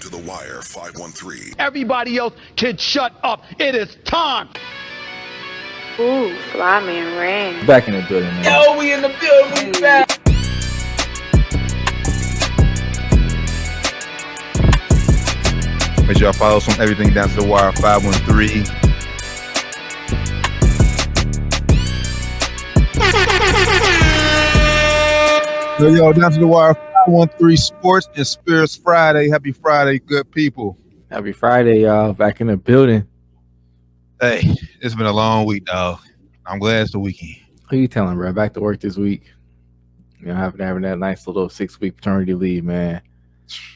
to the Wire 513. Everybody else can shut up. It is time. Ooh, Tarren Ran. Back in the building, man. Yo, we in the building. We back. Make sure y'all follow us on everything down to the Wire 513. So, yo, down to the Wire 513 Sports and Spirits Friday. Happy Friday, good people. Happy Friday, y'all. Back in the building. Hey, it's been a long week, dog. I'm glad it's the weekend. Who you telling, bro? Back to work this week. You know, having that nice little 6-week paternity leave, man.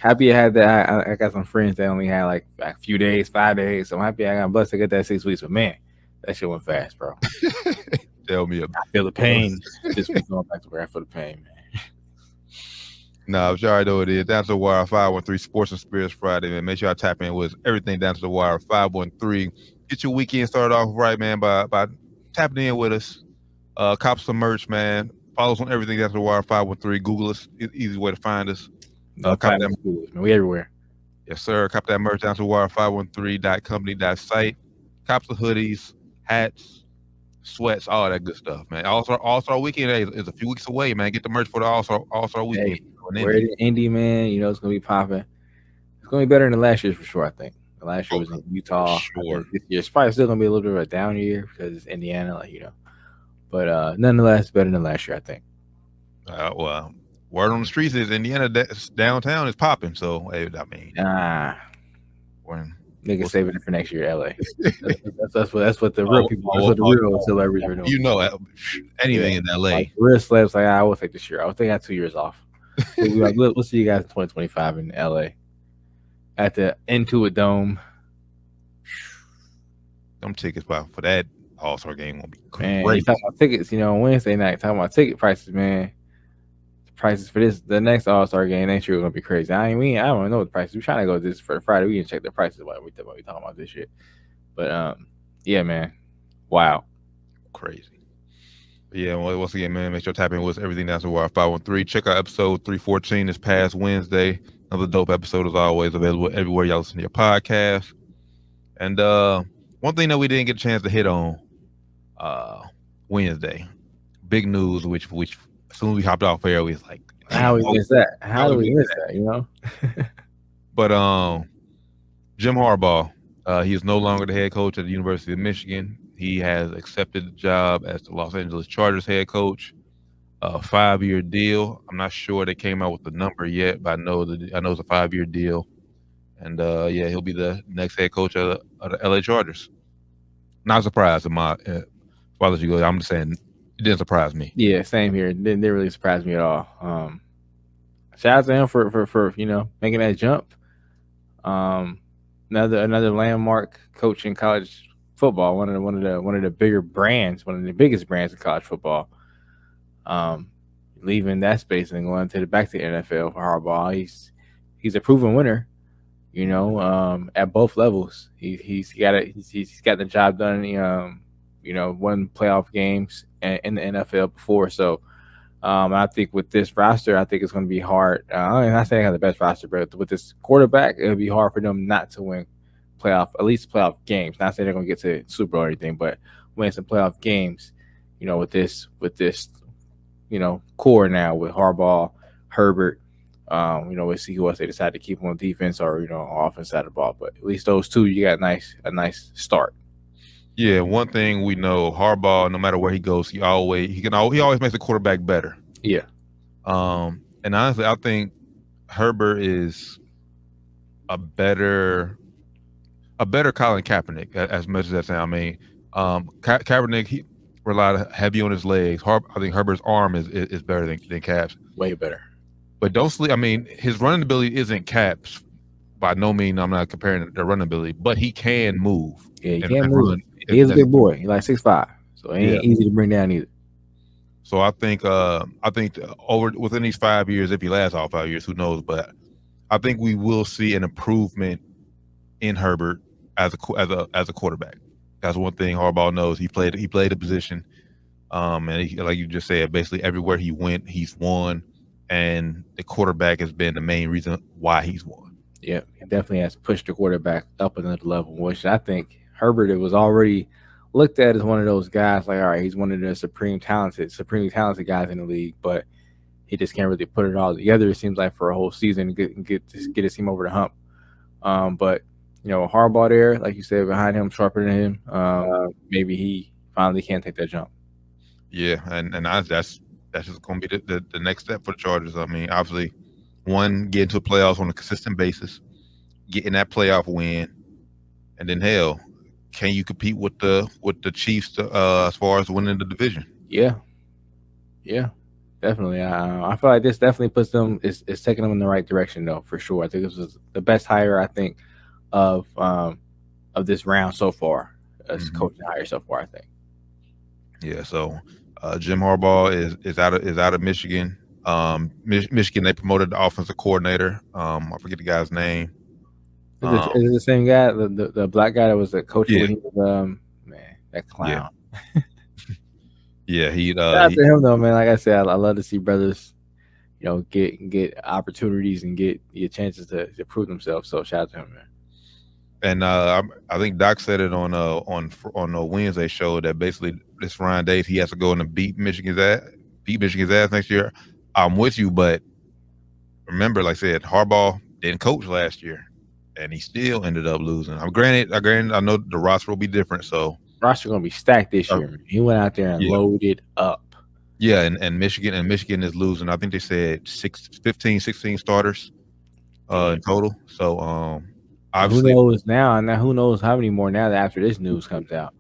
Happy I had that. I got some friends that only had like a few days, 5 days. So I'm happy I got blessed to get that 6 weeks. But man, that shit went fast, bro. Tell me about it. I feel the pain. This week going back to work, I feel the pain, man. No, I'm sure I know what it is. Down to the Wire 513 Sports and Spirits Friday, man. Make sure I tap in with everything down to the Wire 513. Get your weekend started off right, man, by tapping in with us. Cop some merch, man. Follow us on everything down to the Wire 513. Google us. Easy way to find us. Cop that merch, man. We everywhere. Yes, sir. Cop that merch down to the Wire 513.company.site. Cop the hoodies, hats, sweats, all that good stuff, man. All-Star Weekend is a few weeks away, man. Get the merch for the All-Star Weekend. Hey, wear it in Indy, man. You know it's gonna be popping. It's gonna be better than last year's for sure, I think. The last year was in Utah. Sure. This year it's probably still gonna be a little bit of a down year because it's Indiana, like, you know. But nonetheless, better than last year, I think. Well, word on the streets is Indiana downtown is popping. So, hey, I mean, niggas saving it for next year, LA. That's what the real people. That's what the real celebrities are doing. You know, anything in LA. Like, real celebs, like, I will take this year. I think I got 2 years off. We'll see you guys in 2025 in LA at the Intuit Dome. Them tickets for that All-Star game won't be Man, great. talking about tickets, you know, on Wednesday night, talking about ticket prices, man. The prices for the next All-Star game next year are gonna be crazy. I don't know the prices. We're trying to go this for the Friday. We can check the prices while we talking about this shit. But yeah, man. Wow. Crazy. But yeah, well, once again, man, make sure to tap in with us, everything down to Wire 513. Check out episode 314 this past Wednesday. Another dope episode is always available everywhere y'all listen to your podcast. And one thing that we didn't get a chance to hit on Wednesday, big news, which as soon as we hopped off air, we was like, how we miss that? How do we miss that? You know. But Jim Harbaugh, he is no longer the head coach at the University of Michigan. He has accepted the job as the Los Angeles Chargers head coach. A 5-year deal. I'm not sure they came out with the number yet, but I know it's a 5-year deal. And yeah, he'll be the next head coach of the LA Chargers. Not surprised in my father. You go. I'm just saying it didn't surprise me. Yeah, same here. It didn't really surprise me at all. Shout out to him for you know, making that jump. Another landmark coach in college football. One of the bigger brands, one of the biggest brands in college football. Leaving that space and going back to the NFL for Harbaugh. He's a proven winner. You know, at both levels, he's got the job done. You know, won playoff games in the NFL before. So, I think with this roster, I think it's going to be hard. I'm not saying they have the best roster, but with this quarterback, it'll be hard for them not to win at least playoff games. Not saying they're going to get to Super Bowl or anything, but win some playoff games. You know, with this, you know, core now with Harbaugh, Herbert. You know, we'll see who else they decide to keep on defense or, you know, offense side of the ball. But at least those two, you got a nice start. Yeah, one thing we know, Harbaugh, no matter where he goes, he always makes the quarterback better. Yeah. And honestly, I think Herbert is a better Colin Kaepernick, as much as that sounds. I mean, Kaepernick, he relied heavy on his legs. I think Herbert's arm is better than Cap's. Way better. But don't sleep. I mean, his running ability isn't Cap's. By no means, I'm not comparing their running ability, but he can move. Yeah, he can move. He's a big boy. He's like 6'5", so it ain't easy to bring down either. So I think within these 5 years, if he lasts all 5 years, who knows? But I think we will see an improvement in Herbert as a quarterback. That's one thing Harbaugh knows. He played a position, and like you just said, basically everywhere he went, he's won. And the quarterback has been the main reason why he's won. Yeah, he definitely has pushed the quarterback up another level, which I think Herbert, it was already looked at as one of those guys. Like, all right, he's one of the supremely talented guys in the league, but he just can't really put it all together. It seems like for a whole season and get his team over the hump. But Harbaugh there, like you said, behind him, sharper than him. Maybe he finally can take that jump. Yeah, that's just going to be the next step for the Chargers. I mean, obviously, one, get into the playoffs on a consistent basis, getting that playoff win, and then hell, can you compete with the Chiefs as far as winning the division? Yeah, definitely. I feel like this definitely puts them is taking them in the right direction though, for sure. I think this was the best hire of this round so far, as coaching hire so far. I think. Yeah. So Jim Harbaugh is out of Michigan. Michigan, they promoted the offensive coordinator. I forget the guy's name. Is it the same guy, the black guy that was the coach when he was man, that clown. Yeah, shout out to him though, man. Like I said, I love to see brothers, get opportunities and get chances to prove themselves. So shout out to him, man. And I think Doc said it on the Wednesday show that basically this Ryan Day, he has to go in and beat Michigan's ass next year. I'm with you, but remember, like I said, Harbaugh didn't coach last year, and he still ended up losing. Granted, I know the roster will be different, so roster gonna be stacked this year. Man. He went out there and loaded up. Yeah, and Michigan is losing. I think they said 15, 16 starters in total. So obviously, who knows now? Now who knows how many more now that after this news comes out?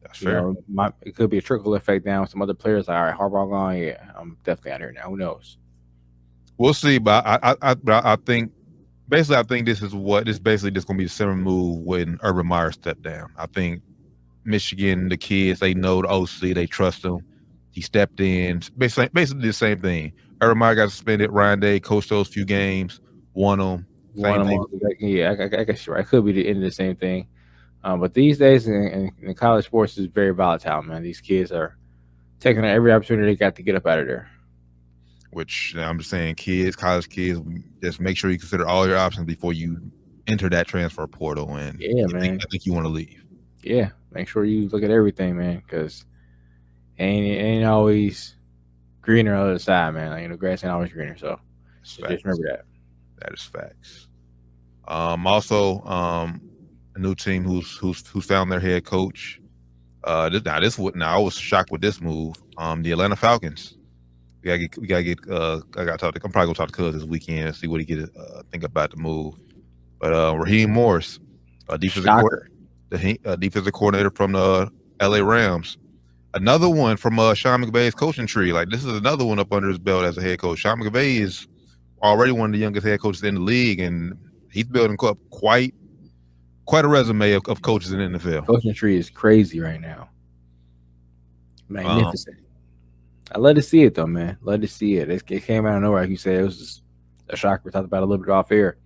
That's fair. It could be a trickle effect down with some other players. Like, all right, Harbaugh gone. Yeah, I'm definitely out here now. Who knows? We'll see, but I think basically this is basically just gonna be a similar move when Urban Meyer stepped down. I think Michigan, the kids, they know the OC, they trust him. He stepped in, basically the same thing. Urban Meyer got suspended. Ryan Day coached those few games, won them. Yeah, I guess you're right. It could be the end of the same thing. But these days in college sports is very volatile, man. These kids are taking every opportunity they got to get up out of there. Which I'm just saying, college kids, just make sure you consider all your options before you enter that transfer portal. And man, I think you want to leave. Yeah, make sure you look at everything, man, because ain't always greener on the other side, man. Like, grass ain't always greener. So just remember that. That is facts. Also, a new team who's found their head coach. I was shocked with this move. The Atlanta Falcons. We gotta get. I'm probably gonna talk to Cuz this weekend and see what he think about the move. But Raheem Morris, defensive coordinator from the LA Rams. Another one from Sean McVay's coaching tree. Like, this is another one up under his belt as a head coach. Sean McVay is already one of the youngest head coaches in the league, and he's building up quite a resume of coaches in the NFL. Coaching tree is crazy right now. Magnificent. I love to see it though, man. Love to see it. It came out of nowhere, like you said. It was just a shocker. We talked about it a little bit off air.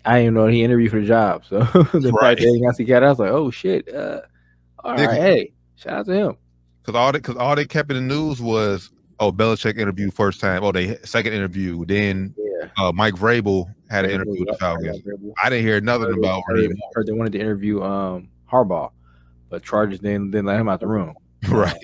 I didn't even know he interviewed for the job. So the fact that he got to get out, I was like, oh shit. All right, hey, shout out to him. Because all they kept in the news was, Belichick interviewed first time. They second interview. Then Mike Vrabel had an interview with the Falcons. I didn't hear nothing about Raheem. Heard they wanted to interview Harbaugh, but Chargers didn't let him out the room. Right.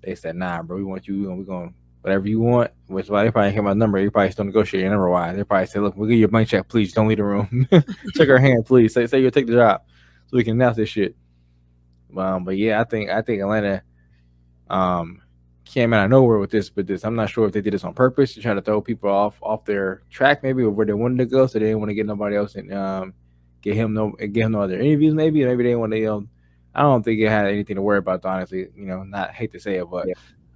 They said, nah, bro, we want you. We're going whatever you want. Which why they probably came out number. They probably still negotiating number wise. They probably said, look, we'll give you a blank check, please. Don't leave the room. Check our hand, please. Say you'll take the job so we can announce this shit. But yeah, I think Atlanta came out of nowhere with this. I'm not sure if they did this on purpose to try to throw people off their track, maybe, or where they wanted to go, so they didn't want to get nobody else and get him no other interviews. Maybe they didn't want to. I don't think it had anything to worry about, honestly. Not hate to say it, but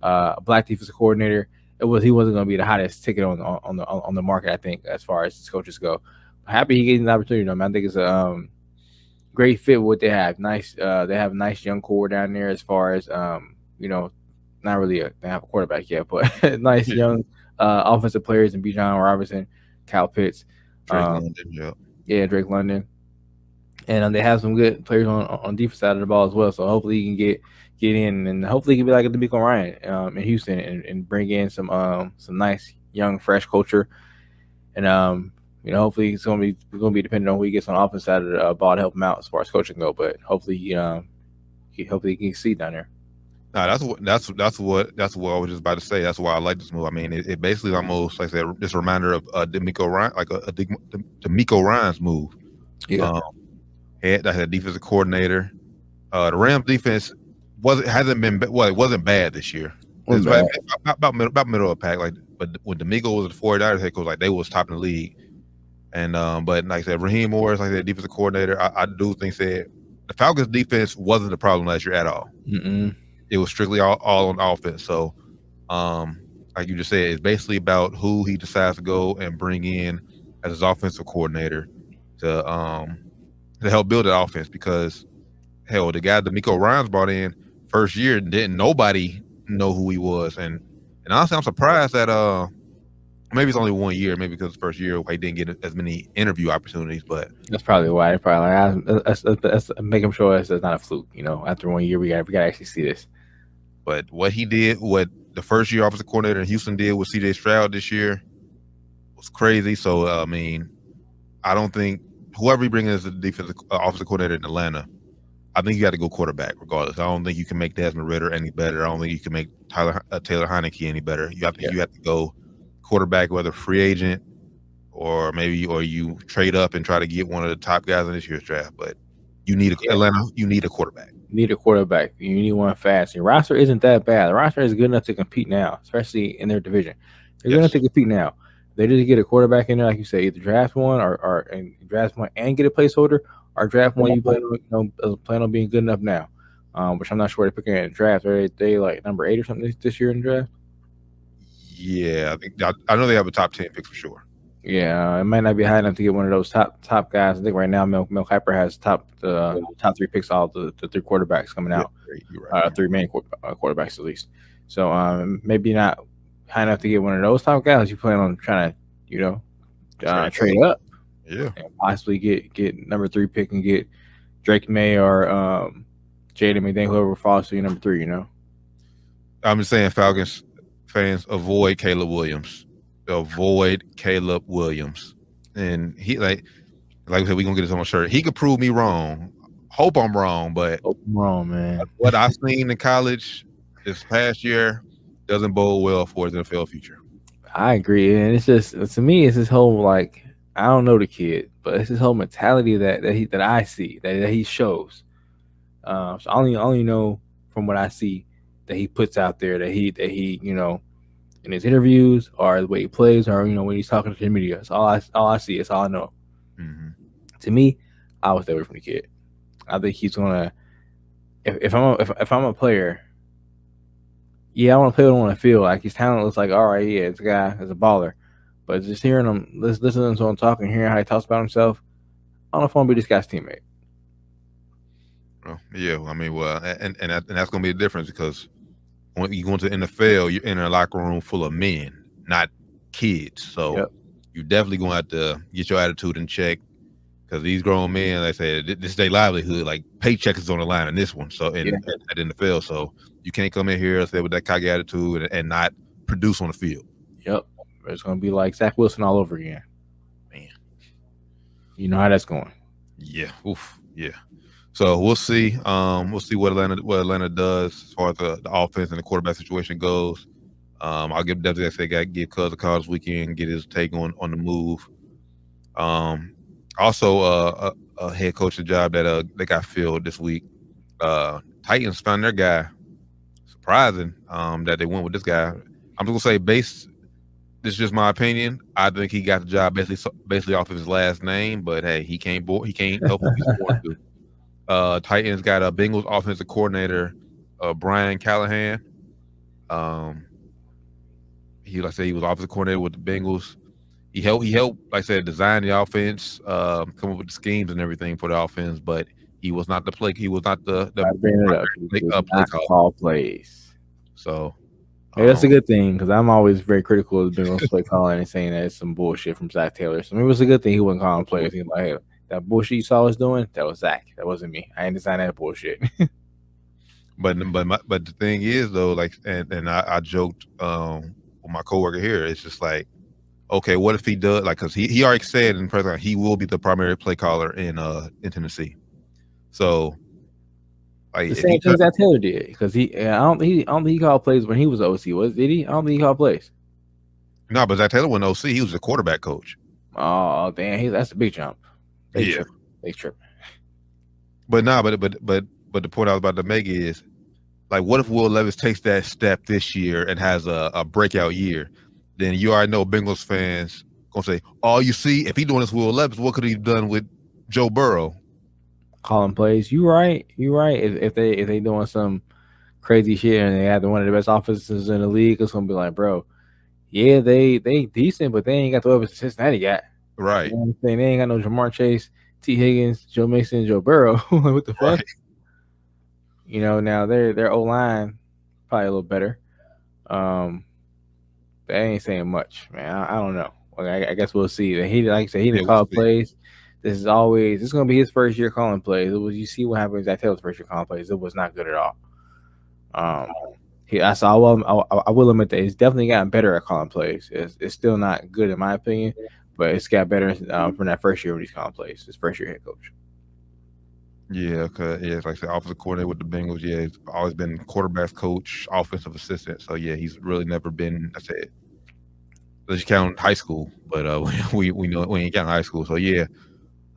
a black defensive coordinator. He wasn't going to be the hottest ticket on the market, I think, as far as coaches go. Happy he gets an opportunity, man. I think it's a great fit with what they have. Nice, they have a nice young core down there as far as not really they have a quarterback yet, but nice young offensive players in Bijan Robinson, Kyle Pitts, Drake London. And they have some good players on defense side of the ball as well. So hopefully he can get in, and hopefully he can be like a DeMeco Ryan in Houston and bring in some nice young fresh culture. And hopefully it's gonna be dependent on who he gets on the offense side of the ball to help him out as far as coaching go. But hopefully he can see down there. No, that's what I was just about to say. That's why I like this move. I mean, it basically almost like I said, just a reminder of D'Amico Ryan, like a D'Amico Ryan's move. Yeah. Had a defensive coordinator. The Rams defense wasn't bad this year. It's about middle of the pack. Like, but when D'Amico was the 49ers head coach, like they was top in the league. And but like I said, Raheem Morris, like the defensive coordinator, I do think that the Falcons defense wasn't the problem last year at all. Mm-mm. It was strictly all on offense. So, like you just said, it's basically about who he decides to go and bring in as his offensive coordinator to help build the offense. Because hell, the guy D'Amico Ryan's brought in first year, didn't nobody know who he was, and honestly, I'm surprised that maybe it's only 1 year, maybe because the first year he didn't get as many interview opportunities, but that's probably why. They're probably like, that's making sure it's not a fluke. After 1 year, we got to actually see this. But what he did, what the first year offensive coordinator in Houston did with C.J. Stroud this year was crazy. So I mean, I don't think whoever he brings as the defensive offensive coordinator in Atlanta, I think you got to go quarterback regardless. I don't think you can make Desmond Ridder any better. I don't think you can make Taylor Heineke any better. You have to go quarterback, whether free agent or you trade up and try to get one of the top guys in this year's draft. But Atlanta, you need a quarterback. You need a quarterback. You need one fast. Your roster isn't that bad. The roster is good enough to compete now, especially in their division. They're good enough to compete now. They just get a quarterback in there, like you say, either draft one or draft one and get a placeholder, or draft one you plan on being good enough now. Which I'm not sure they're picking in the draft. Are they like number 8 or something this year in the draft? Yeah, I know they have a top 10 pick for sure. Yeah, it might not be high enough to get one of those top guys. I think right now Mel Kiper has top 3 picks, all the 3 quarterbacks coming out. You're right. 3 main quarterbacks at least. So maybe not high enough to get one of those top guys. You plan on trying to trade up, and possibly get number 3 pick and get Drake May or Jaden McDaniel, whoever falls to you number 3. I'm just saying, Falcons fans, avoid Caleb Williams. And he like I said, we're gonna get this on my shirt. He could prove me wrong. Hope I'm wrong, but man. What I've seen in college this past year doesn't bode well for his NFL future. I agree, and it's just, to me, it's his whole, like, I don't know the kid, but it's his whole mentality that I see that he shows. So I only know from what I see that he puts out there that he in his interviews or the way he plays or when he's talking to the media. It's all I see. It's all I know. Mm-hmm. To me, I would stay away from the kid. I think he's gonna. If I'm a player, yeah, I want to play with him on the field. Like, his talent looks like, all right, yeah, it's a guy, it's a baller. But just hearing him, listening to him talking, hearing how he talks about himself, I don't know if I want to be this guy's teammate. Well, yeah, I mean, and that's gonna be the difference, because when you go into the NFL, you're in a locker room full of men, not kids. So you're definitely going to have to get your attitude in check, because these grown men, like I said, this is their livelihood. Like, paycheck is on the line in this one. So at NFL, so you can't come in here and say with that cocky attitude and not produce on the field. Yep, it's going to be like Zach Wilson all over again. Man, you know how that's going. Yeah, oof, yeah. So we'll see. We'll see what Atlanta does as far as the offense and the quarterback situation goes. I'll give Cuz a call this weekend, get his take on the move. Also, a head coaching job that they got filled this week. Titans found their guy. Surprising that they went with this guy. I'm just gonna say, this is just my opinion. I think he got the job basically off of his last name, but hey, he can't help what he's born to. Titans got a Bengals offensive coordinator, Brian Callahan. He was offensive coordinator with the Bengals. He helped, like I said, design the offense, come up with the schemes and everything for the offense, but he was not the play. He was not the play call plays. So hey, that's a good thing, because I'm always very critical of the Bengals play calling and saying that it's some bullshit from Zach Taylor. So maybe it was a good thing he wasn't calling plays. He's like, hey, that bullshit you saw us doing, that was Zach. That wasn't me. I ain't designed that bullshit. But the thing is, though, like, and I joked with my coworker here, it's just like, okay, what if he does because he already said in press he will be the primary play caller in Tennessee. So like The if same things that Taylor did because I don't think he called plays when he was OC. Did he? I don't think he called plays. no, but Zach Taylor wasn't OC. He was the quarterback coach. Oh damn, that's a big jump. They tripping. But the point I was about to make is like, what if Will Levis takes that step this year and has a breakout year? Then you already know Bengals fans gonna say, "Oh, you see, if he doing this with Will Levis, what could he have done with Joe Burrow?" Calling plays. You right. If they doing some crazy shit and they have one of the best offenses in the league, it's gonna be like, bro, yeah, they decent, but they ain't got the weapons Cincinnati got. Right. You know what I'm saying? They ain't got no Jamar Chase, T. Higgins, Joe Mixon, Joe Burrow. What the fuck? Right. You know, now their O line probably a little better. They ain't saying much, man. I don't know. I guess we'll see. He like I said, he didn't call plays. This is gonna be his first year calling plays. You see what happens at Taylor's first year calling plays. It was not good at all. I will admit that it's definitely gotten better at calling plays. It's still not good in my opinion, but it's got better from that first year when he's calling plays. His first year head coach. Yeah, cause it's like I said, offensive coordinator with the Bengals. Yeah, he's always been quarterback coach, offensive assistant. So yeah, he's really never been. I said, let's count high school, but we know we ain't counting high school. So yeah,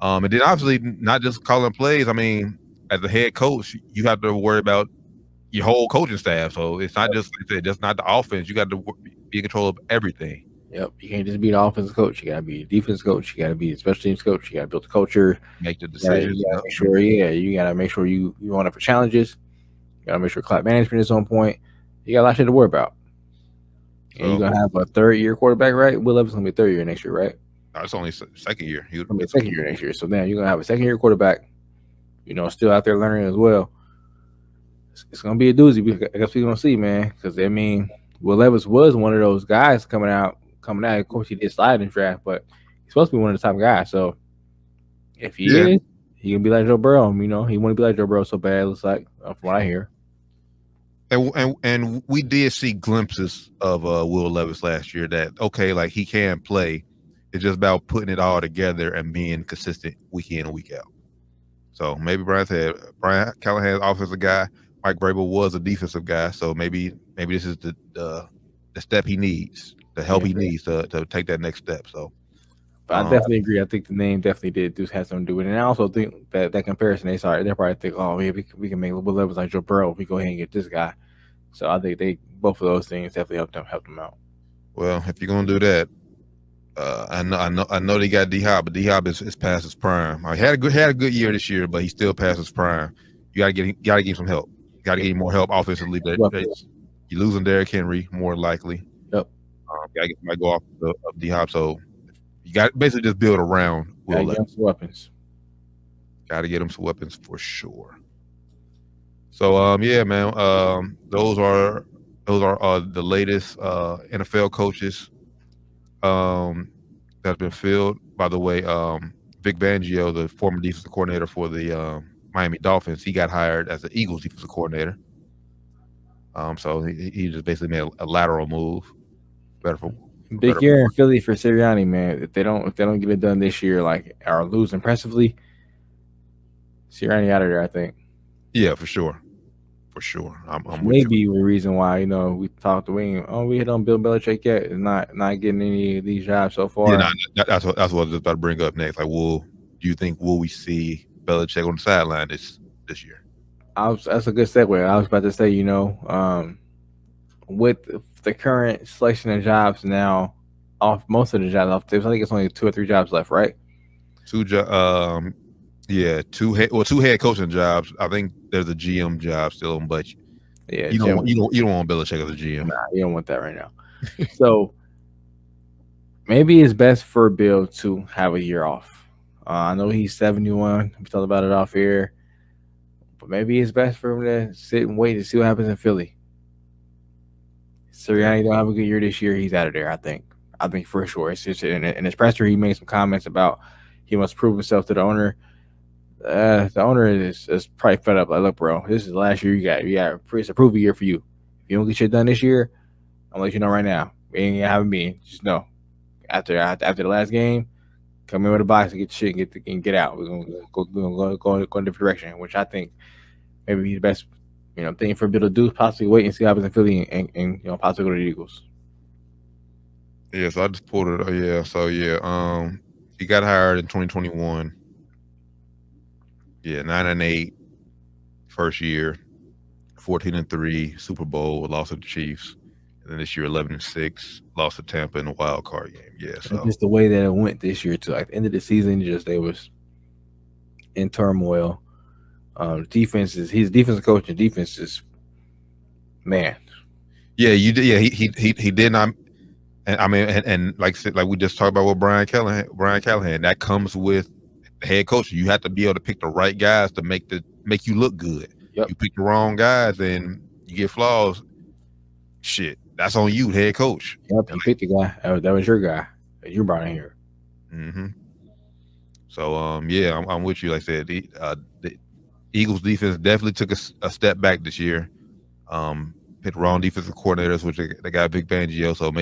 and then obviously not just calling plays. I mean, as a head coach, you have to worry about your whole coaching staff. So it's not just like I said, just not the offense. You got to be in control of everything. Yep, you can't just be the offensive coach. You got to be the defense coach. You got to be the special teams coach. You got to build the culture. Make the decisions. You gotta make sure, you got to make sure you want up for challenges. You got to make sure clock management is on point. You got a lot of shit to worry about. And you're going to have a third-year quarterback, right? Will Levis going to be a third year next year, right? No, it's only second year. He's going to be a second year next year. So now you're going to have a second-year quarterback, still out there learning as well. It's going to be a doozy. I guess we're going to see, man. Because, I mean, Will Levis was one of those guys coming out. Of course, he did slide in draft, but he's supposed to be one of the top guys. So if he is, he can be like Joe Burrow. He want to be like Joe Burrow so bad. It looks like from what I hear. And we did see glimpses of Will Levis last year that like he can play. It's just about putting it all together and being consistent week in and week out. So maybe Brian Callahan's offensive guy. Mike Vrabel was a defensive guy. So maybe this is the step he needs. The help he needs to take that next step. So, but I definitely agree. I think the name definitely did have something to do with it. And I also think that comparison, they probably think, oh, yeah, we can make Will Levis like Joe Burrow if we go ahead and get this guy. So I think both of those things definitely helped them out. Well, if you're gonna do that, I know they got D-Hop, but D-Hop is past his prime. He had a good year this year, but he's still past his prime. You gotta give him some help. You gotta get him more help offensively. You're losing Derrick Henry more likely. Yep. Gotta get somebody go off of D-Hop. So you got basically just build around Will Levis. Weapons. Got to get him some weapons for sure. So yeah, man. Those are the latest NFL coaches that's been filled. By the way, Vic Fangio, the former defensive coordinator for the Miami Dolphins, he got hired as the Eagles defensive coordinator. So he just basically made a lateral move. Big year in Philly for Sirianni, man. If they don't get it done this year, or lose impressively, Sirianni out of there, I think. Yeah, for sure. I'm maybe the reason why we talked to we hit on Bill Belichick yet is not getting any of these jobs so far. Yeah, that's what I was just about to bring up next. Like, do you think will we see Belichick on the sideline this year? That's a good segue. I was about to say, with the current selection of jobs now, off most of the jobs off tips, I think it's only 2 or 3 jobs left, right? Two head coaching jobs. I think there's a GM job still on, but yeah, you don't want Belichick as a GM. Nah, you don't want that right now. So maybe it's best for Bill to have a year off. I know he's 71. We talked about it off air, but maybe it's best for him to sit and wait to see what happens in Philly. Sirianni don't have a good year this year. He's out of there, I think. For sure. It's just in his presser, he made some comments about he must prove himself to the owner. The owner is probably fed up. Like, look, bro, this is the last year you got. It's a prove year for you. If you don't get shit done this year, I'm gonna let you know right now. We ain't having me. Just know. after the last game, come in with a box and get the shit and get out. We're gonna go in a different direction, which I think maybe he's the best thing for Bill to do. Possibly wait and see what happens in Philly and possibly go to the Eagles. Yeah, so I just pulled it. He got hired in 2021. Yeah, 9-8, first year, 14-3, Super Bowl, lost to the Chiefs, and then this year 11-6, lost to Tampa in the wild card game. Yeah, so just the way that it went this year too. Like the end of the season, just they was in turmoil. His defensive coach and defense is man. Yeah, you did. Yeah, he did not. And I mean, and like we just talked about with Brian Callahan, that comes with the head coach. You have to be able to pick the right guys to make you look good. Yep. You pick the wrong guys and you get flaws. Shit, that's on you, head coach. Yep, you picked the guy. That was your guy that you brought in here. Mm-hmm. So yeah, I'm with you. Like I said, the Eagles defense definitely took a step back this year. Picked the wrong defensive coordinators, which they got Big Fangio, so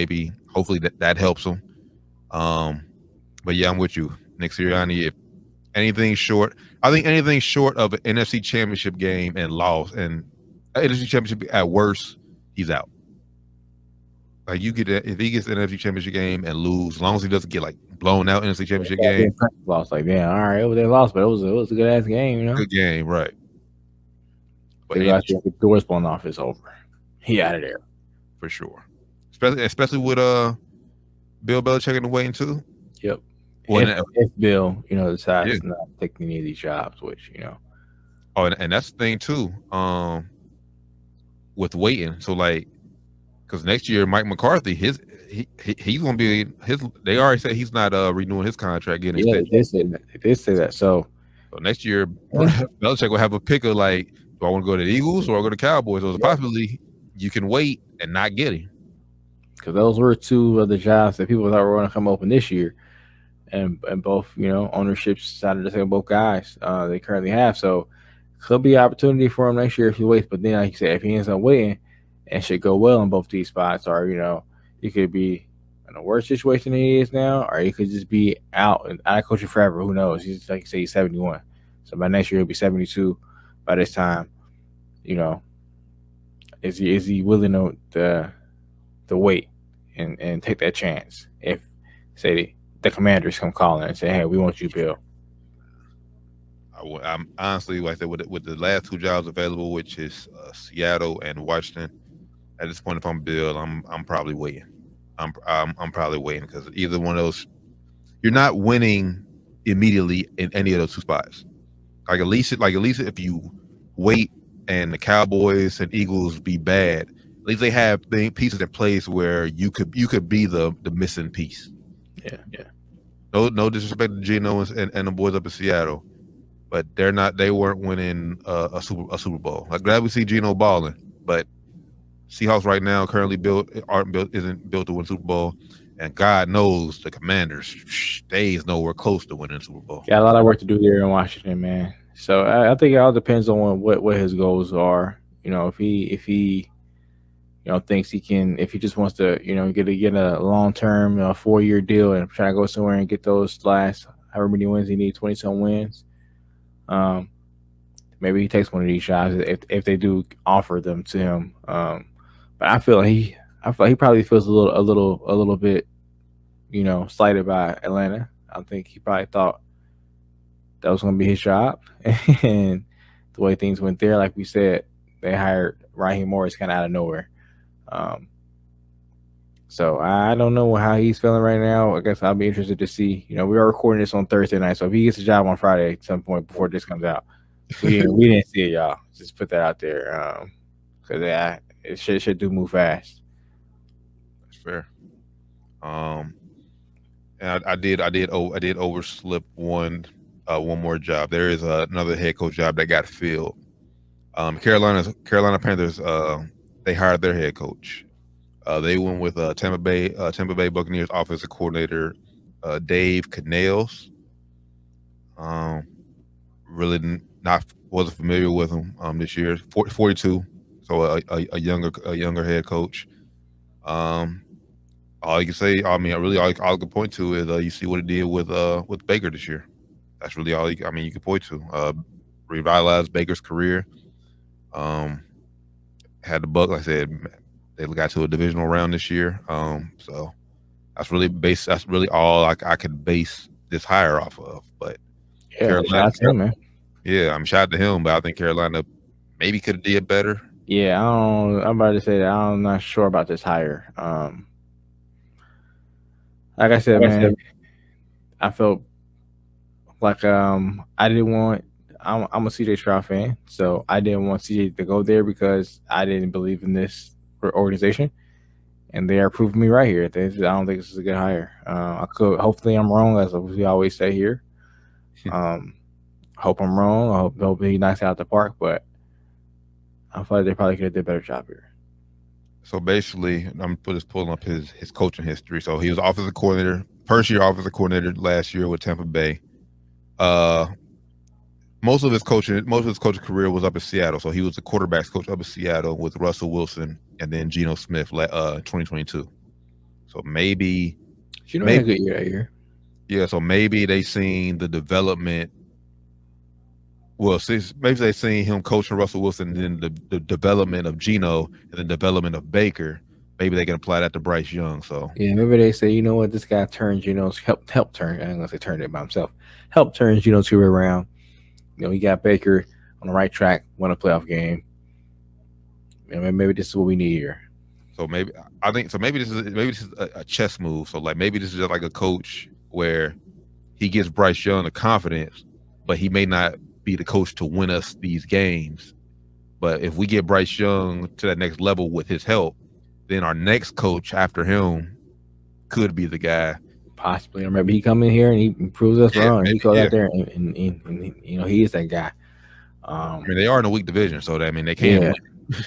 hopefully that helps them. But yeah, I'm with you, Nick Sirianni. If anything short, I think anything short of an NFC Championship game and loss, and NFC Championship at worst, he's out. Like if he gets an NFC Championship game and lose, as long as he doesn't get like blown out NFC Championship game, lost. Like damn, all right, they lost, but it was a good ass game, Good game, right? But the doors blown off, is over. He out of there for sure. Especially with Bill Belichick in the waiting too. Yep. If Bill, decides to not take any of these jobs, which Oh, and that's the thing too. With waiting, so like, because next year Mike McCarthy, he's gonna be They already said he's not renewing his contract. They did say that. So next year, Belichick will have a pick of like, do I want to go to the Eagles or go to the Cowboys? So possibly you can wait and not get him. Because those were two of the jobs that people thought were going to come open this year. And both, ownerships decided to take both guys they currently have. So could be an opportunity for him next year if he waits. But then, like you said, if he ends up waiting and should go well in both these spots, or, he could be in a worse situation than he is now, or he could just be out of coaching forever. Who knows? He's, like you say, he's 71. So by next year, he'll be 72 by this time. Is he willing to wait and take that chance if, say, the Commanders come calling and say, hey, we want you, Bill? I'm honestly, like I said, with the last two jobs available, which is Seattle and Washington, at this point, if I'm Bill, I'm probably waiting. I'm probably waiting because either one of those, you're not winning immediately in any of those two spots. Like at least if you wait and the Cowboys and Eagles be bad, at least they have pieces in place where you could be the missing piece. Yeah. No disrespect to Geno and the boys up in Seattle, but they weren't winning a Super Bowl. I'm glad we see Geno balling, but Seahawks right now isn't built to win Super Bowl, and God knows the Commanders, they is nowhere close to winning Super Bowl. Got a lot of work to do there in Washington, man. So I think it all depends on what his goals are. If he thinks he can, if he just wants to, get a long-term 4-year deal and try to go somewhere and get those last however many wins he needs, 20-some wins. Maybe he takes one of these shots if they do offer them to him. But I feel like he probably feels a little bit, slighted by Atlanta. I think he probably thought that was going to be his job, and the way things went there, like we said, they hired Raheem Morris kind of out of nowhere. So I don't know how he's feeling right now. I guess I'll be interested to see. We are recording this on Thursday night, so if he gets a job on Friday at some point before this comes out, we didn't see it, y'all. Just put that out there, because it should do move fast. That's fair. And I did overslip one more job. There is another head coach job that got filled. Carolina Panthers. They hired their head coach. They went with Tampa Bay Buccaneers offensive coordinator Dave Canales. Really wasn't familiar with him this year. 42, so a younger head coach. all you can say, I mean, really, all I can point to is you see what he did with Baker this year. That's really all. You can point to. Revitalized Baker's career. Had the Buck, like I said, they got to a divisional round this year. So that's really all I could base this hire off of. But Yeah, Carolina, shout out to him, man. yeah, I'm shout out to him, but I think Carolina maybe could have did better. Yeah, I'm about to say that I'm not sure about this hire. Like I said, man, I felt like I didn't want. I'm a CJ Stroud fan, so I didn't want CJ to go there because I didn't believe in this organization, and they are proving me right here. I don't think this is a good hire. Hopefully I'm wrong, as we always say here. Hope I'm wrong. I hope he knocks it out the park, but I feel like they probably could have did a better job here. So basically, I'm just pulling up his coaching history. So he was offensive coordinator, first year offensive coordinator last year with Tampa Bay. Most of his coaching career was up in Seattle. So he was the quarterbacks coach up in Seattle with Russell Wilson and then Geno Smith 2022. So maybe had a good year that year. Yeah, so maybe they seen the development. Well, maybe they seen him coaching Russell Wilson and then the development of Geno and the development of Baker. Maybe they can apply that to Bryce Young. So yeah, maybe they say, you know what, this guy turned Geno's help turn. I'm gonna say turned it by himself. Help turn Geno's career around. You know, he got Baker on the right track, won a playoff game. Maybe this is what we need here. So maybe this is a chess move. So like maybe this is just like a coach where he gives Bryce Young the confidence, but he may not be the coach to win us these games. But if we get Bryce Young to that next level with his help, then our next coach after him could be the guy. Possibly, or maybe he come in here and he proves us wrong. He goes out there and you know, he is that guy. I mean, they are in a weak division, so they can win.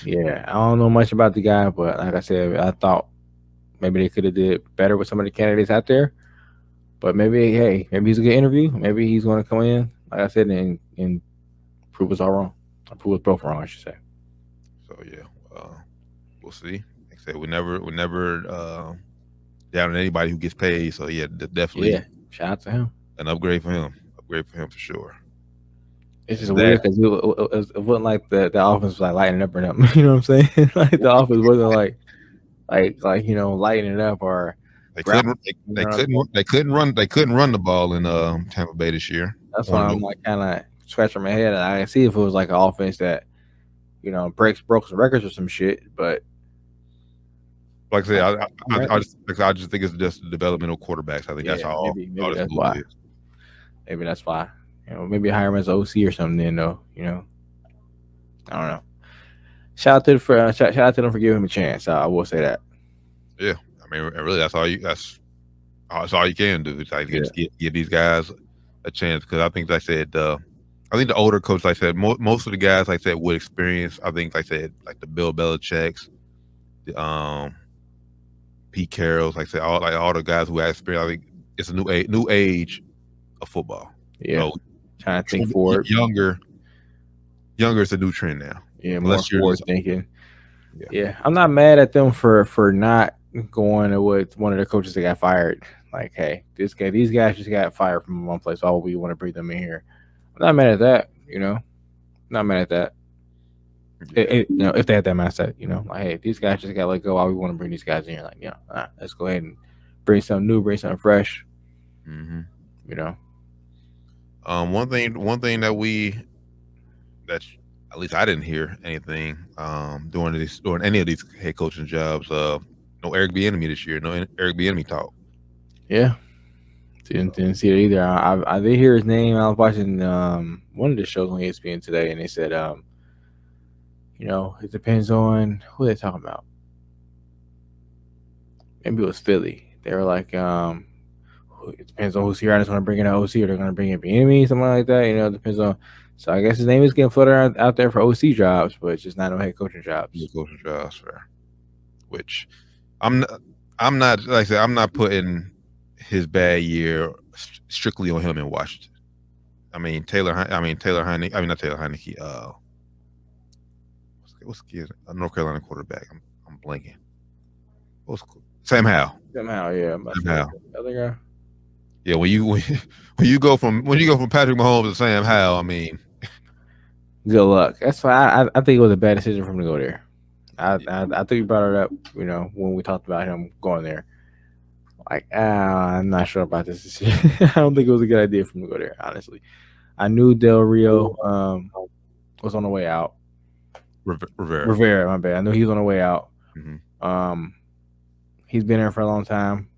Yeah, I don't know much about the guy, but like I said, I thought maybe they could have did better with some of the candidates out there. But maybe he's a good interview. Maybe he's going to come in, like I said, and prove us all wrong. Or prove us both wrong, I should say. So yeah, we'll see. Like I said, we never down on anybody who gets paid. So yeah, definitely. Yeah, shout out to him. An upgrade for him. Upgrade for him for sure. It's just weird because it wasn't like the offense was like lighting up or nothing. You know what I'm saying? Like the offense wasn't like you know, lighting it up or they couldn't run the ball in Tampa Bay this year. That's why I'm like kind of scratching my head. I can see if it was like an offense that, you know, broke some records or some shit, but like I said, I just think it's just developmental quarterbacks. I think that's all. Maybe that's why. Maybe that's why. You know, maybe hire him as OC or something. Then though, you know, I don't know. Shout out to them for giving him a chance. I will say that. Yeah, I mean, really, that's all you can do. Is like give these guys a chance, because I think, like I said, I think the older coach, like I said, most of the guys, like I said, with experience. I think, like I said, like the Bill Belichick's, the Pete Carroll's, like I said, all the guys who have experience. I think it's a new age of football. Yeah, so, trying to think forward. Younger is a new trend now. Yeah, more forward thinking. Yeah, I'm not mad at them for not going with one of their coaches that got fired. Like, hey, these guys just got fired from one place. Why would we want to bring them in here? I'm not mad at that. You know, not mad at that. You know, if they had that mindset, you know, like, hey, these guys just got let go. Why we want to bring these guys in here? Like, you know, let's go ahead and bring something new, bring something fresh. Mm-hmm. You know. One thing that at least I didn't hear anything during any of these head coaching jobs. No Eric Bieniemy this year. No Eric Bieniemy talk. Yeah, didn't see it either. I did hear his name. I was watching one of the shows on ESPN today, and they said, you know, it depends on who they're talking about. Maybe it was Philly. They were like, it depends on who's here. I just want to bring in an OC, or they're going to bring in Bieniemy, something like that. You know, it depends on. So I guess his name is getting floated out there for OC jobs, but it's just not no head coaching jobs. Coaching jobs, fair. Which I'm not, like I said, I'm not putting his bad year strictly on him in Washington. I mean, not Taylor Heineke. What's the North Carolina quarterback? I'm blanking. Sam Howell. Somehow, yeah. I'm about to Sam say, Howell. the other guy. Yeah, when you go from Patrick Mahomes to Sam Howell, I mean, Good luck. That's why I think it was a bad decision for him to go there. I think you brought it up, when we talked about him going there. Like, I'm not sure about this decision. I don't think it was a good idea for him to go there, honestly. I knew Del Rio was on the way out. Rivera, my bad. I knew he was on the way out. Mm-hmm. He's been there for a long time,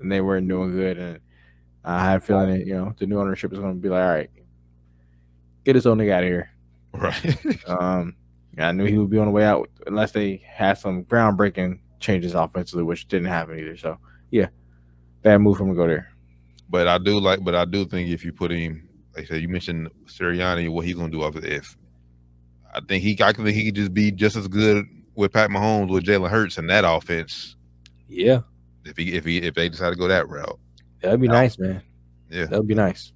and they weren't doing good. And I had a feeling that, the new ownership is going to be like, all right, get this old nigga out of here. Right. I knew he would be on the way out unless they had some groundbreaking changes offensively, which didn't happen either. So, yeah, bad move for him to go there. But I do think if you put him, like I said, you mentioned Sirianni, what he's going to do off of this. I think he could just be just as good with Pat Mahomes with Jalen Hurts in that offense. Yeah. If they decide to go that route, that'd be nice, man. Yeah, that'd be nice.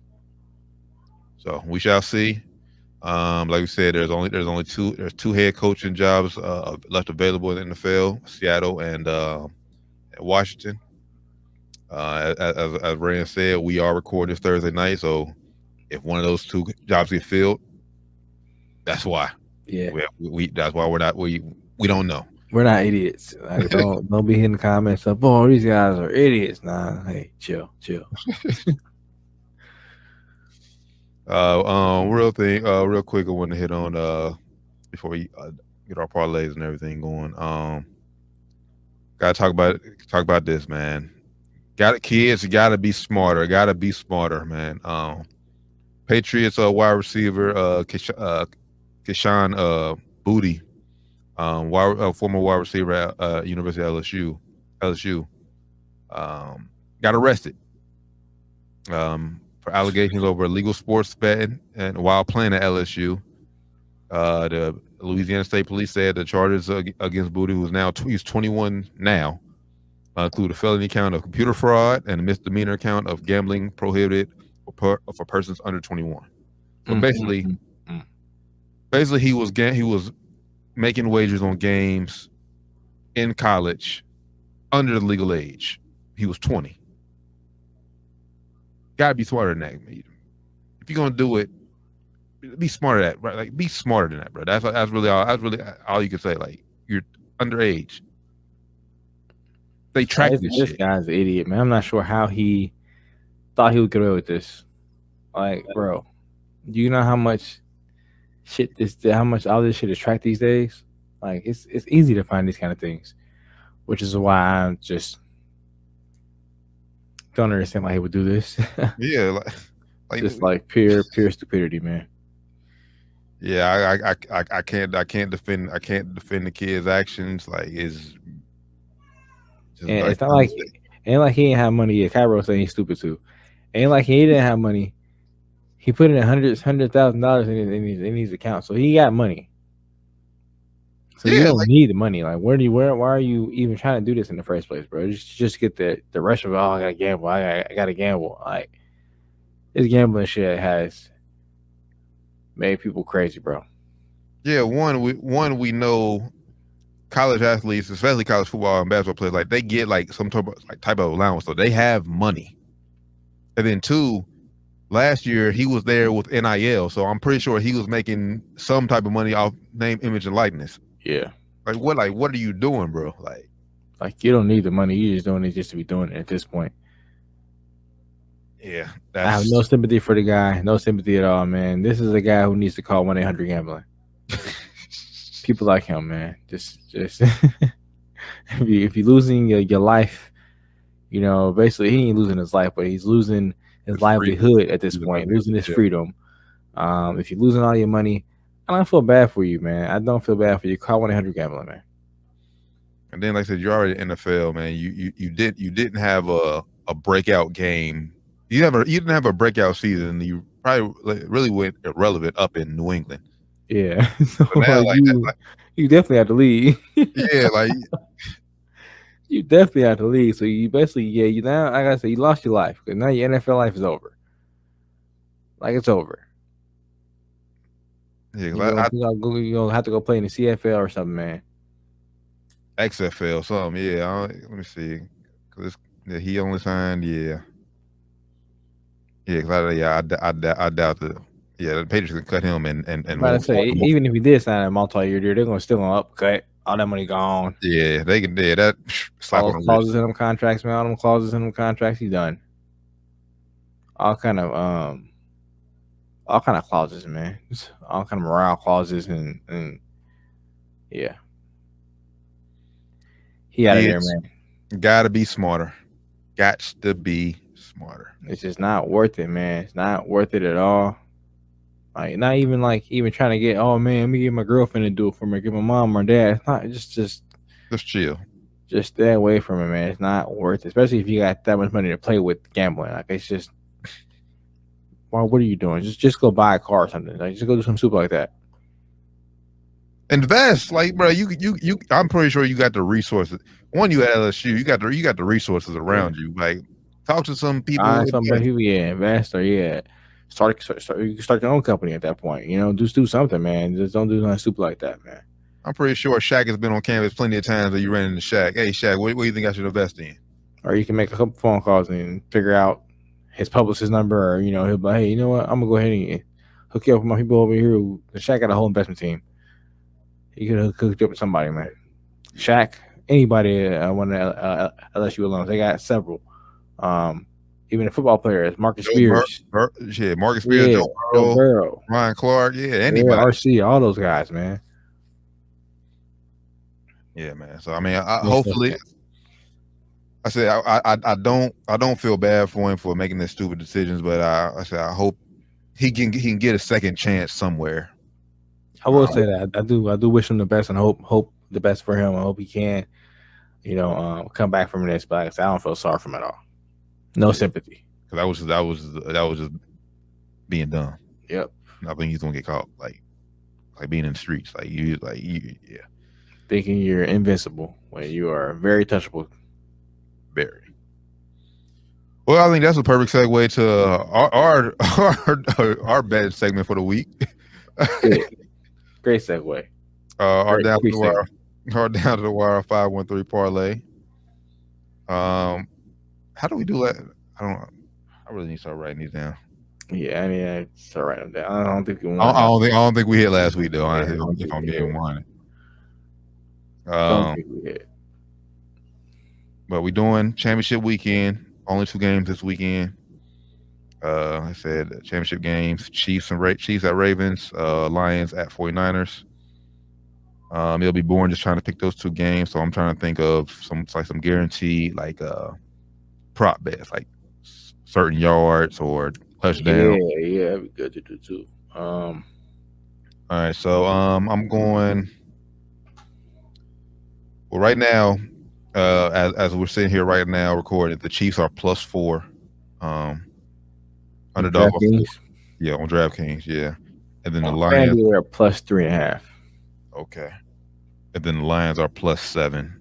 So we shall see. Like we said, there's two head coaching jobs left available in the NFL: Seattle and Washington. As Rand said, we are recording this Thursday night, so if one of those two jobs get filled, that's why. Yeah, that's why we don't know. We're not idiots. Like, don't be hitting comments up. Oh, these guys are idiots. Nah, hey, chill. Real quick, I want to hit on before we get our parlays and everything going. Gotta talk about this, man. Kids gotta be smarter. Gotta be smarter, man. Patriots wide receiver Kayshon Boutte, former wide receiver at University of LSU, got arrested for allegations over illegal sports betting and while playing at LSU. The Louisiana State Police said the charges against Boutte, he's 21 now, include a felony count of computer fraud and a misdemeanor count of gambling prohibited for persons under 21. So basically, he was making wagers on games in college under the legal age. He was 20. Gotta be smarter than that. If you're gonna do it, be smarter than that, right? Like, be smarter than that, bro. That's really all you can say. Like, you're underage. They track this shit. Guy's an idiot, man. I'm not sure how he thought he would get away with this. Like, bro, do you know how much all this shit is tracked these days? Like, it's easy to find these kind of things, which is why I'm just don't understand why he would do this. Yeah, just like pure stupidity, man. Yeah, I can't defend the kid's actions. Like, it's not like he ain't have money yet. Cairo saying he's stupid too. Ain't like he didn't have money. He put in $100,000 in his account, so he got money. So you don't need the money. Like, why are you even trying to do this in the first place, bro? Just get the rush of, I gotta gamble. I gotta gamble. Like, this gambling shit has made people crazy, bro. Yeah, we know college athletes, especially college football and basketball players, like, they get like some type of allowance, so they have money. And then two, last year he was there with NIL, so I'm pretty sure he was making some type of money off name, image, and likeness. Yeah. What are you doing, bro? Like you don't need the money. You're just doing it just to be doing it at this point. Yeah. I have no sympathy for the guy. No sympathy at all, man. This is a guy who needs to call 1-800-GAMBLING. People like him, man. Just if you're losing your life, basically he ain't losing his life, but he's losing his livelihood at this point, losing his freedom. If you're losing all your money, I don't feel bad for you, man. I don't feel bad for you. Call 1-800-GAMBLING, man. And then, like I said, you're already in the NFL, man. You didn't have a breakout game. You didn't have a breakout season. You probably really went irrelevant up in New England. Yeah. So now, you definitely have to leave. Yeah, like you definitely have to leave. So you basically, you now, like I said, you lost your life because now your NFL life is over. Like, it's over. Yeah, you're gonna have to go play in the CFL or something, man. XFL, something. Yeah, let me see. Cause he only signed. Yeah. 'Cause I doubt that. Yeah, the Patriots can cut him and I'm about to say, even if he did sign a multi-year deal, they're gonna still gonna upcut. All that money gone. Yeah, they can. Yeah, that slap All on those the clauses wrist. in them contracts, man. All them clauses in them contracts, he's done. All kind of clauses, man. Just all kind of morale clauses and yeah. He out of there, man. Gotta be smarter. Gots to be smarter. It's just not worth it, man. It's not worth it at all. Like not even trying to get, oh man, let me get my girlfriend to do it for me, get my mom or dad. It's not just chill. Just stay away from it, man. It's not worth it, especially if you got that much money to play with gambling. Like it's just, well, what are you doing? Just go buy a car or something. Like just go do some super like that. Invest, like, bro. You. I'm pretty sure you got the resources. One, you at LSU, you got the resources around you. Like, talk to some people. Invest or start. You can start your own company at that point. You know, just do something, man. Just don't do nothing stupid like that, man. I'm pretty sure Shaq has been on campus plenty of times that you ran into Shaq. Hey, Shaq, what do you think I should invest in? Or you can make a couple phone calls and figure out his publicist number, or he'll be like, hey, you know what? I'm gonna go ahead and hook you up with my people over here. Shaq got a whole investment team. He could have hooked you up with somebody, man. Shaq, anybody, one of LSU alums, they got several. Even the football players, Marcus Spears. Marcus Spears, Joe Burrow, Ryan Clark, anybody. RC, all those guys, man. Yeah, man. So I mean, hopefully, I said I don't feel bad for him for making these stupid decisions, but I hope he can get a second chance somewhere. I will say that I do wish him the best and hope the best for him. I hope he can, come back from this. But I don't feel sorry for him at all. No sympathy. Because that was just being dumb. Yep. I think he's gonna get caught like being in the streets, yeah. Thinking you're invincible when you are very touchable. Very. Well, I think that's a perfect segue to our bad segment for the week. Great segue. Our down to the wire 513 parlay. How do we do that? I really need to start writing these down. Yeah, I need to start writing them down. I don't think we won. I don't think we hit last week though. If I'm being honest. Don't think we hit. But we're doing championship weekend. Only 2 games this weekend. I said championship games: Chiefs at Ravens, Lions at 49ers. It'll be boring just trying to pick those 2 games. So I'm trying to think of some guaranteed prop bets, like certain yards or touchdown. Yeah, it'd be good to do too. All right, so I'm going. Well, right now, as we're sitting here right now recording, the Chiefs are +4. Underdog. Yeah, on DraftKings, yeah. And then the Lions are +3.5. Okay. And then the Lions are +7.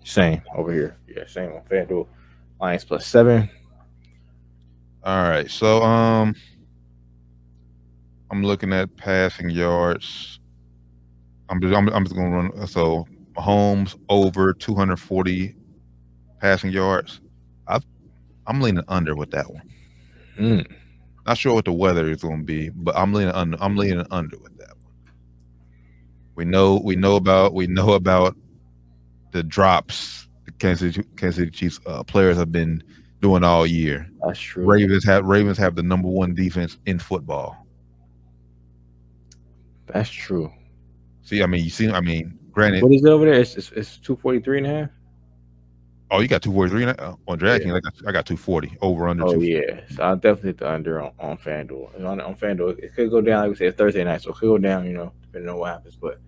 Same over here. Yeah, same on FanDuel. Lions +7. All right. So I'm looking at passing yards. I'm just gonna run. So Mahomes over 240 passing yards. I'm leaning under with that one. Not sure what the weather is going to be, but I'm leaning under. I'm leaning under with that one. We know about the drops the Kansas City Chiefs players have been doing all year. That's true. Ravens have the number 1 defense in football. That's true. Granted. What is it over there? It's 243.5. Oh, you got 243 on DraftKings. Yeah. I got 240 over under. Oh yeah, so I'll definitely hit the under on FanDuel. On FanDuel, it could go down. Like we said, it's Thursday night, so it could go down. Depending on what happens. But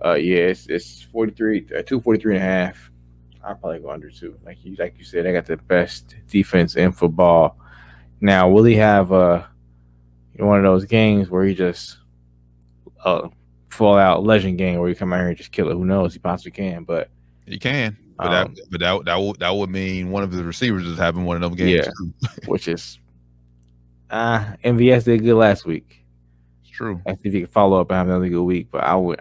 it's 243.5. I'll probably go under too. Like you said, they got the best defense in football. Now, will he have one of those games where he just fall out legend game where you come out here and just kill it? Who knows? He possibly can, but he can. But that would mean one of the receivers is having one of them games too. Which is MVS did good last week. It's true. I think he could follow up and have another good week, but I would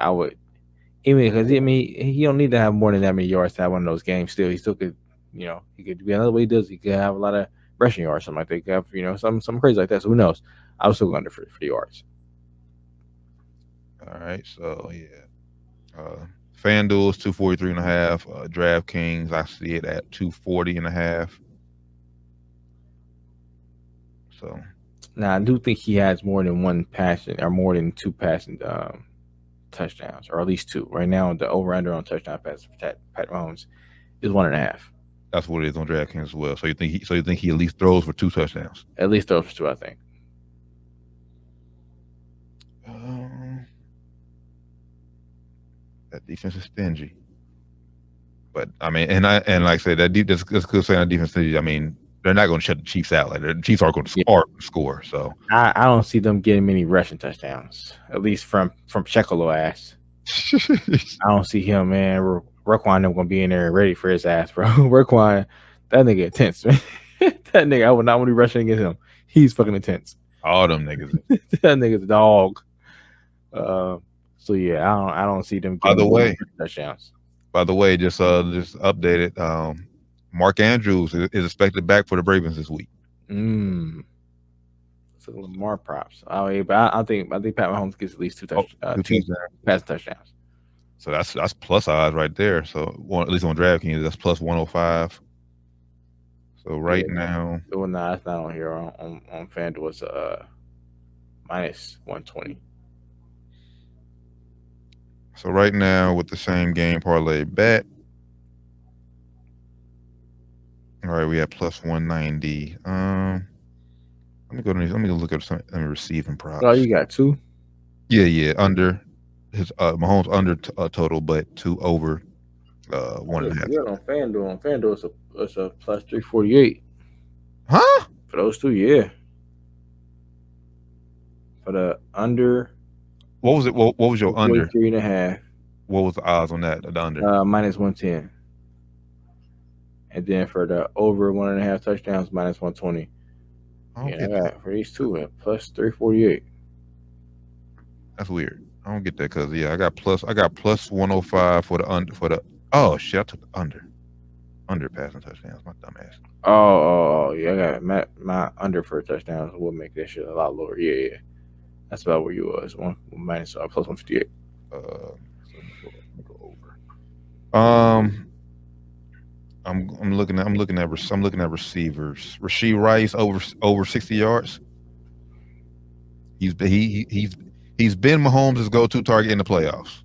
Even because he don't need to have more than that many yards to have one of those games. Still, he still could, he could be another way he does. He could have a lot of rushing yards, something like that. He could have, something crazy like that. So who knows? I was still going under for the yards. All right, so yeah, FanDuel's 243.5. DraftKings, I see it at 240.5. So now I do think he has more than one passing or more than two passing touchdowns, or at least two. Right now, the over/under on touchdown passes for Pat Mahomes is 1.5. that's what it is on DraftKings as well. So you think he at least throws for 2 touchdowns? At least throws for 2, I think. That defense is stingy. But I mean, and like I said, that's good saying that defense is stingy. I mean, they're not going to shut the Chiefs out. Like the Chiefs are going to score. So I don't see them getting many rushing touchdowns, at least from Shekolo ass. I don't see him, man. Raekwon them going to be in there ready for his ass, bro. Raekwon, that nigga intense, man. That nigga, I would not want to be rushing against him. He's fucking intense. All them niggas. That nigga's a dog. So yeah, I don't see them getting touchdowns. By the way, just updated. Mark Andrews is expected back for the Ravens this week. So Lamar props. But I think Pat Mahomes gets at least two passing touchdowns. So that's plus odds right there. So at least on DraftKings, that's plus 105. So now, well, no, that's not on here. On FanDuel, it's minus 120. So right now with the same game parlay bet, all right, we have plus 190. Let me go look at some receiving props. Oh, you got 2? Yeah. Under his Mahomes under total, but 2 over 1.5. Yeah, on FanDuel, it's a plus 348. Huh? For those 2, yeah. For the under. What was it? What was your under? 3.5. What was the odds on that? The under? Minus 110. And then for the over 1.5 touchdowns, minus 120. I got for these 2 at plus 348. That's weird. I don't get that because I got plus 105 for the under for the. Oh shit! I took the under passing touchdowns. My dumb ass. Oh yeah, I got my under for touchdowns will make that shit a lot lower. Yeah. That's about where you was. Minus plus 158. Go over. I'm looking at receivers. Rashee Rice over 60 yards. He's been Mahomes' go-to target in the playoffs.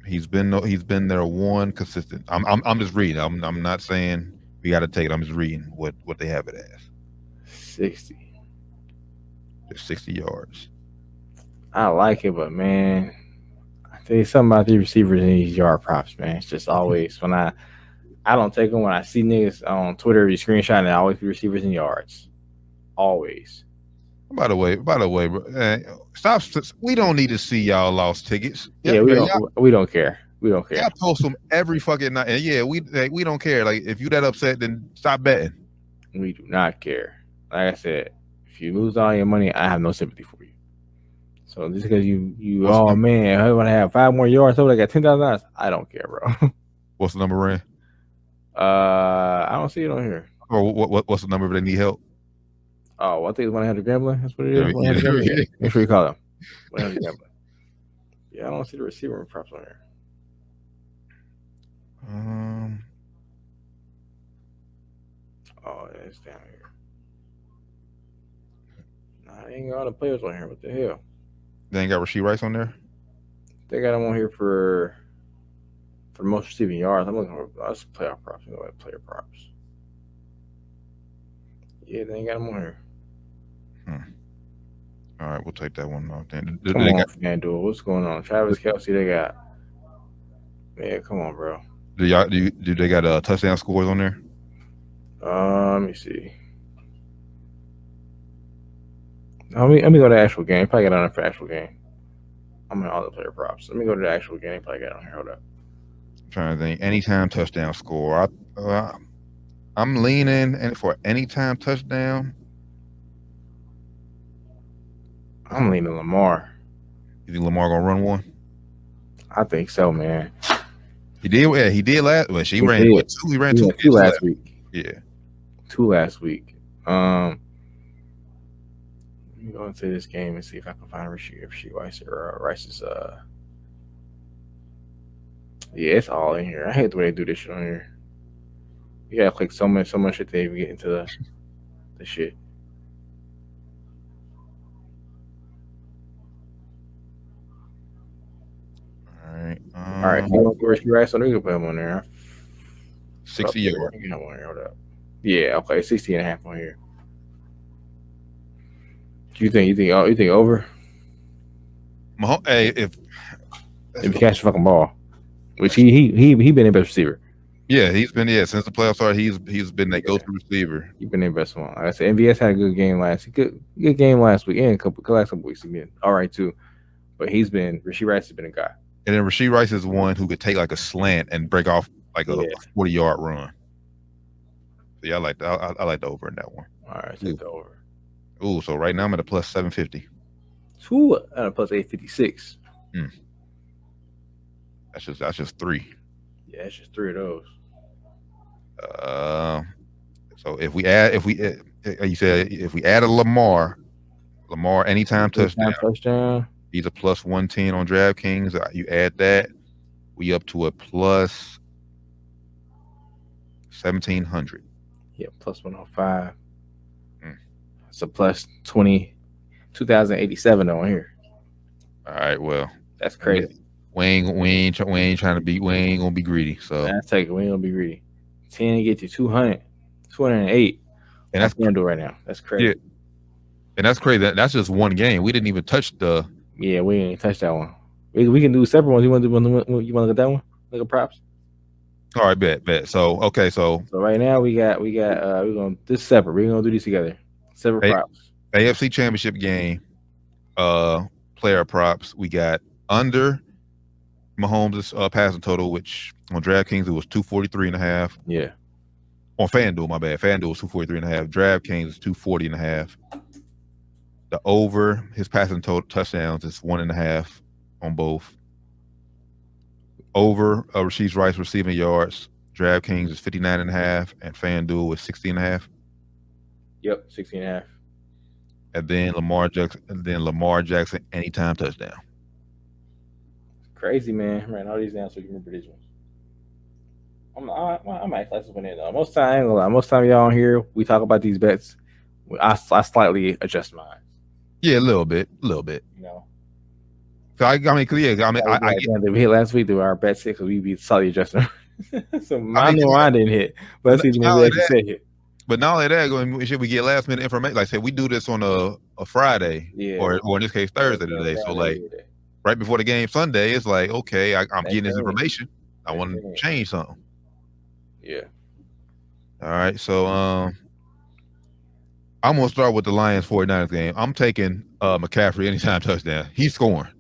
He's been their one consistent. I'm just reading. I'm not saying we got to take it. I'm just reading what they have it as. 60. Just 60 yards. I like it, but man, I tell you something about these receivers and these yard props, man. It's just always when I don't take them when I see niggas on Twitter, you screenshot and I always be receivers and yards. Always. By the way, stop. We don't need to see y'all lost tickets. Yeah, we don't care. We don't care. Y'all post them every fucking night. And yeah, we don't care. Like if you that upset, then stop betting. We do not care. Like I said, if you lose all your money, I have no sympathy for you. So just because you man, I want to have 5 more yards, so I got $10,000. I don't care, bro. What's the number, Ran? I don't see it on here. Or what's the number if they need help? Oh, I think it's 100 gambling. That's what it is. Yeah. Make sure you call them. 100 gambling. Yeah, I don't see the receiver props on here. Oh, yeah, it's down here. Nah, they ain't got all the players on here. What the hell? They ain't got Rashee Rice on there? They got him on here for the most receiving yards. I'm looking for that's playoff props. I'm going to player props. Yeah, they ain't got him on here. All right, we'll take that one off then. Come on, FanDuel. What's going on? Travis Kelce, they got. Yeah, come on, bro. Do they got touchdown scores on there? Let me see. Let me go to the actual game. Probably got on there for the actual game. I'm in all the player props. Let me go to the actual game. Probably got on here. Hold up. I'm trying to think. Anytime touchdown score. I'm leaning for anytime touchdown. I'm leaning Lamar. You think Lamar gonna run one? I think so, man. He did. Yeah, he did last. Well, she He ran did. what, two. He ran He two, went 2 last week. Yeah, 2 last week. Let me go into this game and see if I can find Rasheed Rice or Rice's. Yeah, it's all in here. I hate the way they do this shit on here. You gotta click so much shit to even get into the shit. all All right, you want to Rasheed Rice on there? You can put him on there. 60 yards. Hold up. Yeah, okay, 60.5 on here. Do you think over? Hey, if you catch the fucking ball, which he been their best receiver. Yeah, he's been since the playoffs started. He's been that go-to receiver. He's been their best one. Like I said, MVS had a good game last week and last couple weeks. He's been all right too, but Rasheed Rice has been a guy. And then Rasheed Rice is one who could take like a slant and break off like a 40-yard run. So yeah, I like that. I like the over in that one. All right, take the over. Ooh, so right now I'm at a plus 750. Ooh, at a plus 856. That's just 3. Yeah, it's just 3 of those. So if we add a Lamar anytime touchdown, he's a plus 110 on DraftKings. You add that, we up to a plus 1,700. Yeah, plus 105. It's a plus 2,087 on here. All right, well, that's crazy. We ain't trying to be. We ain't gonna be greedy. So that's take it. We ain't gonna be greedy. 10 to get to 200, 208. And that's gonna do right now. That's crazy. Yeah. And that's crazy. That's just one game. We didn't even touch the. Yeah, we didn't touch that one. We can do separate ones. You want to look at that one? Look at props. All right, bet. So okay, so right now we're gonna this separate. We're gonna do these together. Separate props. AFC Championship game, player props. We got under Mahomes' passing total, which on DraftKings it was 243.5. Yeah. On FanDuel, my bad. FanDuel was 243.5. DraftKings is 240.5. The over his passing total touchdowns is 1.5 on both. Over Rasheed Rice receiving yards, DraftKings is 59.5 and FanDuel is 60.5. Yep, 60.5. And then Lamar Jackson anytime touchdown. Crazy, man. I'm writing all these down so you can remember these ones. I might class this one in though. Most time, I ain't gonna lie. Most time y'all on here, we talk about these bets. I slightly adjust mine. Yeah, a little bit. You know. So I mean, we hit last week through our bet 6, so we be slightly adjusting. So mine didn't hit, but let's see if maybe I can hit. But not only that, should we get last minute information? Like I said, we do this on a Friday, or in this case Thursday today. So like right before the game Sunday, it's like okay, I'm getting this information. I want to change something. Yeah. All right, so I'm gonna start with the Lions 49ers game. I'm taking McCaffrey anytime touchdown. He's scoring.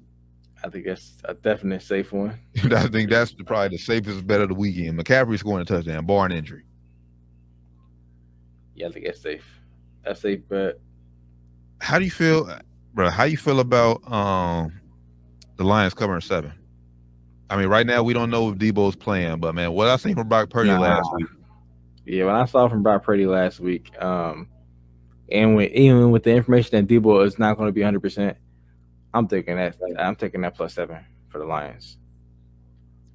I think that's a definite safe one. I think that's probably the safest bet of the weekend. McCaffrey scoring a touchdown, barring injury. Yeah, I think that's safe. That's safe bet. How do you feel, bro? How you feel about the Lions covering 7? I mean, right now we don't know if Debo's playing, but man, what I seen from Brock Purdy last week. Yeah, when I saw from Brock Purdy last week, and even with the information that Debo is not going to be 100%, I'm taking that plus 7 for the Lions.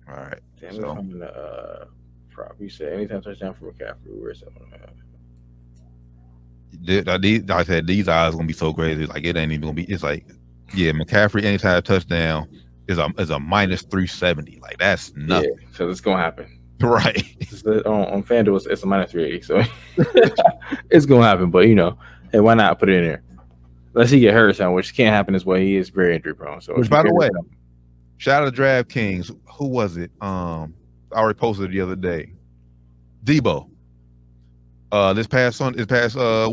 All right. Damn, so I'm gonna prop. You said anytime touchdown for McCaffrey. Where's that one at? I said these odds gonna be so crazy. Like it ain't even gonna be. It's like, yeah, McCaffrey anytime touchdown is a minus 370. Like that's nothing. Yeah, so it's gonna happen. Right. On FanDuel, it's a minus 380. So it's gonna happen. But hey, why not put it in there? Unless he get hurt, which can't happen as well. He is very injury prone. So, which, by the way, shout out to DraftKings. Who was it? I already posted it the other day. Debo. This past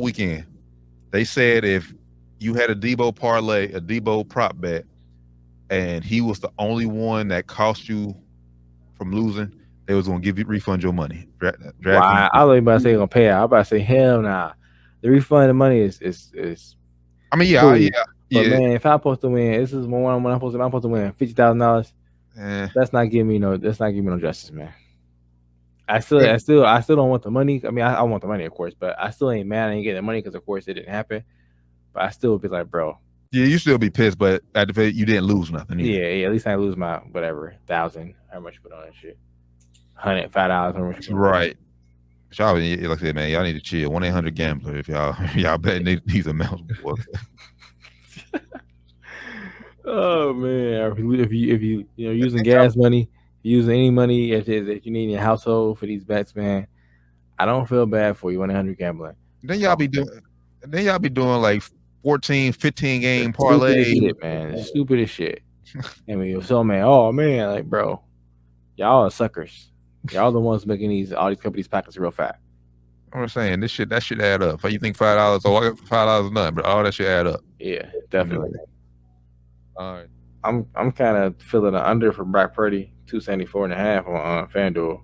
weekend, they said if you had a Debo parlay, a Debo prop bet, and he was the only one that cost you from losing, they was gonna refund your money. Wow, I was about to say gonna pay out. I'm about to say hell nah. The refund of money is. I mean, yeah. But man, if I'm supposed to win, this is one I'm supposed to win $50,000. That's not giving me no justice, man. I still don't want the money. I mean, I want the money, of course, but I still ain't mad I ain't getting the money because, of course, it didn't happen. But I still would be like, bro. Yeah, you still be pissed, but at the you didn't lose nothing. Either. Yeah. At least I lose my whatever 1,000. How much you put on that shit? $105. Right. Y'all, like I said, man, y'all need to chill. 1-800-GAMBLER if y'all betting these amounts before. Oh man! If you using gas money, using any money that you need in your household for these bets, man, I don't feel bad for you. 1-800-GAMBLER. Then y'all be doing like 14, 15 game parlay. Shit, man. It's stupid as shit. I mean, you're so man. Oh man, like bro, y'all are suckers. Y'all the ones making all these companies' pockets real fat. I'm saying that should add up. You think $5? Oh, $5 is nothing, but all that should add up. Yeah, definitely. All right. I'm kind of feeling an under for Brock Purdy, 274.5 on FanDuel.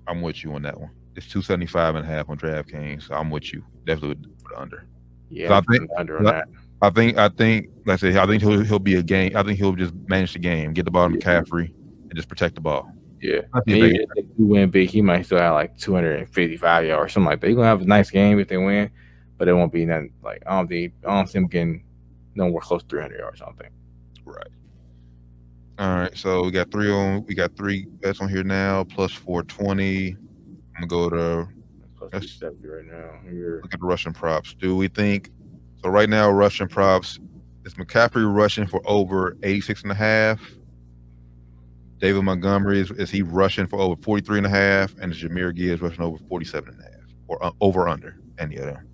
I'm with you on that one. It's 275.5 on DraftKings. So I'm with you. Definitely with the under. Yeah, I think under on that. I think like I said, I think he'll be a game. I think he'll just manage the game, get the ball to McCaffrey, and just protect the ball. Yeah, if they win big, he might still have like 255 yards or something like that. He's gonna have a nice game if they win, but it won't be nothing like I don't see him getting nowhere close to 300 yards. I don't think. Right. All right. So we got three bets on here now. Plus 420. I'm gonna go to plus 370 right now. Look at the Russian props. Do we think? So right now, Russian props is McCaffrey rushing for over 86.5. David Montgomery is he rushing for over 43.5, and Jahmyr Gibbs rushing over 47.5, or over under any of them.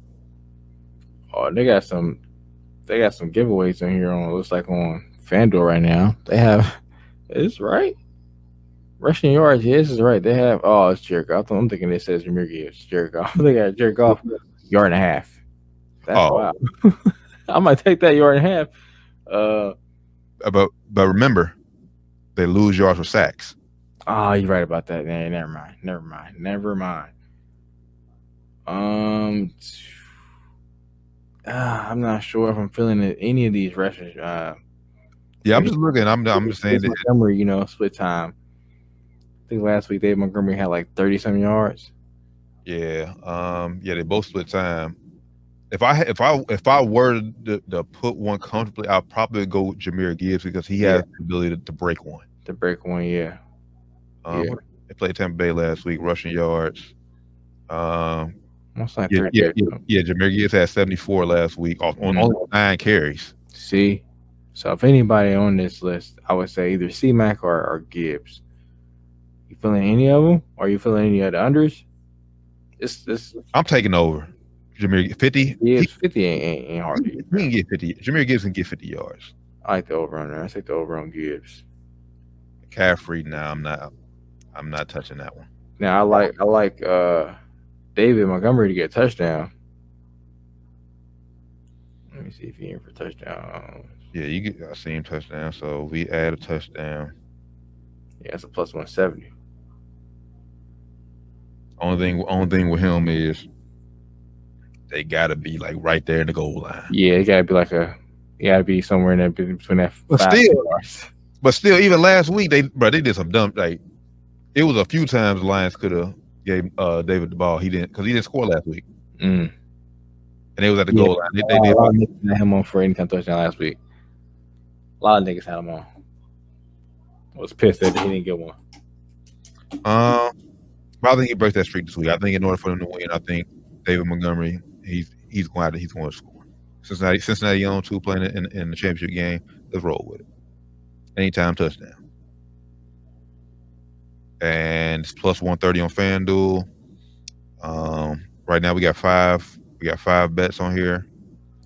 Oh, they got some giveaways in here on looks like on FanDuel right now. They have it's right. Rushing yards, yes, is right. They have it's Jared Goff. I'm thinking it says Jahmyr Gibbs. Jared Goff. They got Jared Goff 1.5 yards. That's wow. I might take that 1.5 yards. But remember, they lose yards for sacks. Oh, you're right about that. Never mind. I'm not sure if I'm feeling any of these rushers. Yeah, I'm just looking. I'm just saying that Montgomery, split time. I think last week David Montgomery had like 30-some yards. Yeah. They both split time. If I were to put one comfortably, I'll probably go with Jahmyr Gibbs because he has the ability to break one. Yeah. They played Tampa Bay last week, rushing yards. Almost like Jahmyr Gibbs had 74 last week on only 9 carries. See, so if anybody on this list, I would say either C-Mac or Gibbs. You feeling any of them? Or you feeling any of the unders? I'm taking over. Jahmyr 50. Yeah, 50 ain't hard. He can get 50. Jahmyr Gibbs can get 50 yards. I like the over on there. I take the over on Gibbs. McCaffrey, I'm not touching that one. Now I like David Montgomery to get a touchdown. Let me see if he's in for touchdown. Yeah, I see him touchdown. So we add a touchdown. Yeah, it's a plus 170. Only thing with him is they gotta be like right there in the goal line. Yeah, it gotta be somewhere in there between that. But still, even last week they did some dumb. Like it was a few times the Lions could have gave David the ball. He didn't score last week. And it was at the goal line. They did a lot of niggas had him on for any kind of touchdown last week. A lot of niggas had him on. I was pissed that he didn't get one. But I think he breaks that streak this week. I think in order for him to win, I think David Montgomery he's going to score. Cincinnati on 2 playing in the championship game. Let's roll with it. Anytime touchdown. And it's plus 130 on FanDuel. Right now we got 5 bets on here.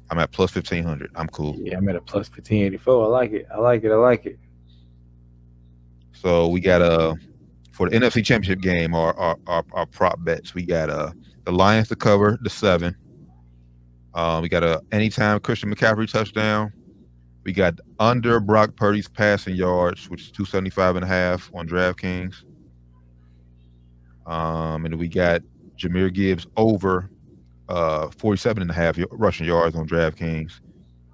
I'm at plus 1,500. I'm cool. Yeah, I'm at a plus 1,584. I like it. So we got for the NFC Championship game, our prop bets. We got the Lions to cover the 7. We got a anytime Christian McCaffrey touchdown. We got under Brock Purdy's passing yards, which is 275.5 on DraftKings. And we got Jahmyr Gibbs over 47.5 rushing yards on DraftKings,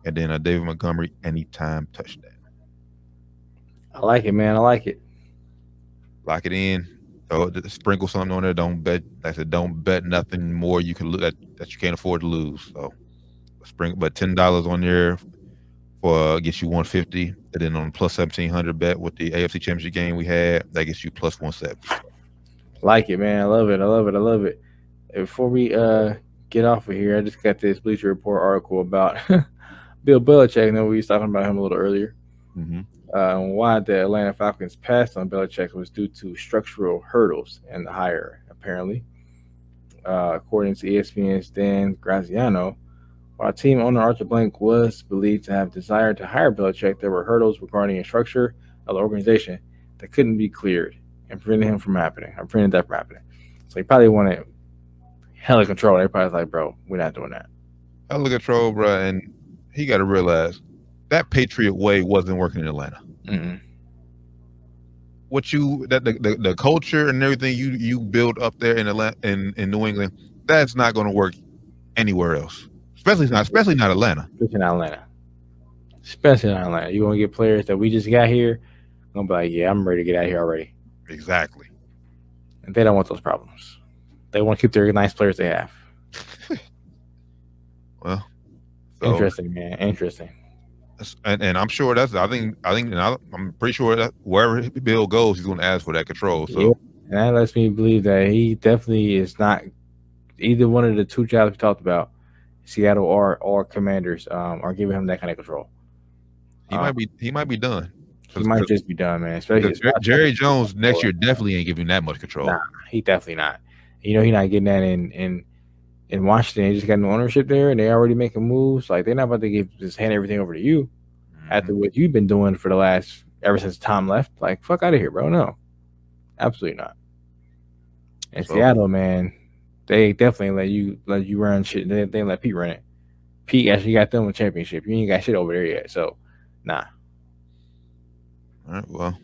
and then David Montgomery anytime touchdown. I like it, man. I like it. Lock it in. So sprinkle something on there. Don't bet. Like I said, don't bet nothing more you can that you can't afford to lose. So sprinkle, but $10 on there for gets you 150, and then on plus 1700 bet with the AFC Championship game we had, that gets you plus 170. Like it, man. I love it. I love it. I love it. Before we get off of here, I just got this Bleacher Report article about Bill Belichick. I know we was talking about him a little earlier. Mm-hmm. Why the Atlanta Falcons passed on Belichick was due to structural hurdles in the hire, apparently. According to ESPN's Dan Graziano, while team owner Arthur Blank was believed to have desired to hire Belichick, there were hurdles regarding the structure of the organization that couldn't be cleared and prevented that from happening. So he probably wanted hella control. They probably was like, bro, we're not doing that. Hella control, bro, and he got to realize that Patriot way wasn't working in Atlanta. Mm-mm. The culture and everything you build up there in Atlanta, in New England, that's not going to work anywhere else. Especially not Atlanta. Especially not Atlanta. You want to get players that we just got here, I'm gonna be like, yeah, I'm ready to get out of here already. Exactly. And they don't want those problems. They want to keep their nice players they have. Well, interesting, man. Interesting. And I'm sure I'm pretty sure that wherever Bill goes, he's going to ask for that control. So, yeah. And that lets me believe that he definitely is not either one of the two jobs we talked about, Seattle or Commanders, are giving him that kind of control. He might be done. He might just be done, man. Especially Jerry Jones next year definitely ain't giving that much control. Nah, he definitely not. You know, he's not getting that in Washington. They just got no ownership there, and they already making moves. Like, they're not about to just hand everything over to you after what you've been doing for ever since Tom left. Like, fuck out of here, bro. No, absolutely not. In Seattle, man, they definitely let you run shit. They let Pete run it. Pete actually got them a championship. You ain't got shit over there yet, so nah. All right, well,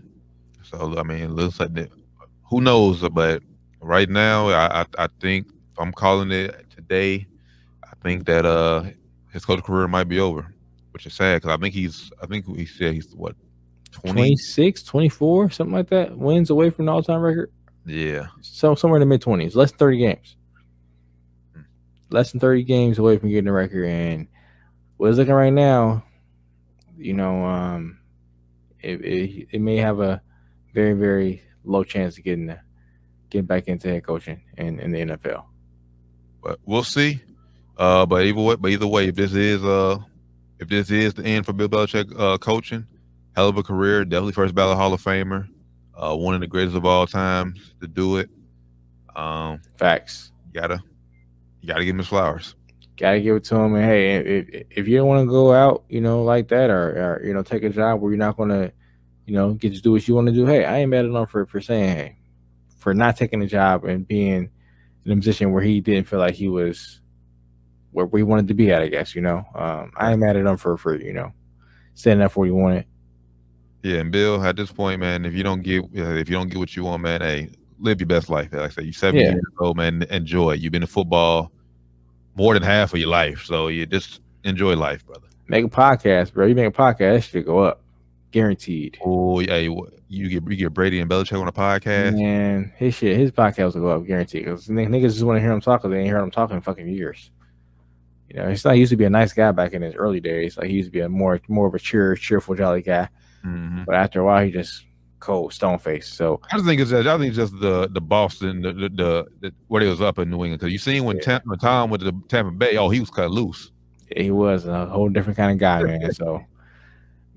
so I mean, it looks like that. Who knows? But right now, I think if I'm calling it today, I think that his coach career might be over, which is sad because I think he said he's what 26, 24, something like that. Wins away from the all-time record. Yeah, so somewhere in the mid-20s, less than 30 games. Less than 30 games away from getting the record, and what's looking right now, you know, it may have a very, very low chance of getting back into head coaching in the NFL. But we'll see. But either way, if this is the end for Bill Belichick coaching, hell of a career, definitely first ballot Hall of Famer, one of the greatest of all time to do it. Facts. You gotta give him his flowers. Gotta give it to him. And hey, if you don't want to go out, you know, like that, or you know, take a job where you're not gonna, you know, get to do what you want to do. Hey, I ain't mad at him for saying, hey, for not taking a job and being in a position where he didn't feel like he was where he wanted to be at. I guess, you know, I ain't mad at him for you know, standing up for what he wanted. Yeah, and Bill, at this point, man, if you don't get what you want, man, hey, live your best life. Like I said, you're 70 years old, man. Enjoy. You've been in football more than half of your life, so you just enjoy life, brother. Make a podcast, bro. You make a podcast, that should go up, guaranteed. Oh yeah, you get Brady and Belichick on a podcast, man. His podcast will go up, guaranteed. Because niggas just want to hear him talk. They ain't heard him talking in fucking years. You know, he used to be a nice guy back in his early days. Like, he used to be a more of a cheerful, jolly guy. Mm-hmm. But after a while, he just cold, stone faced. So I think it's just the Boston, the where he was up in New England. Because you seen when Tom went to the Tampa Bay, he was cut loose. Yeah, he was a whole different kind of guy, man. So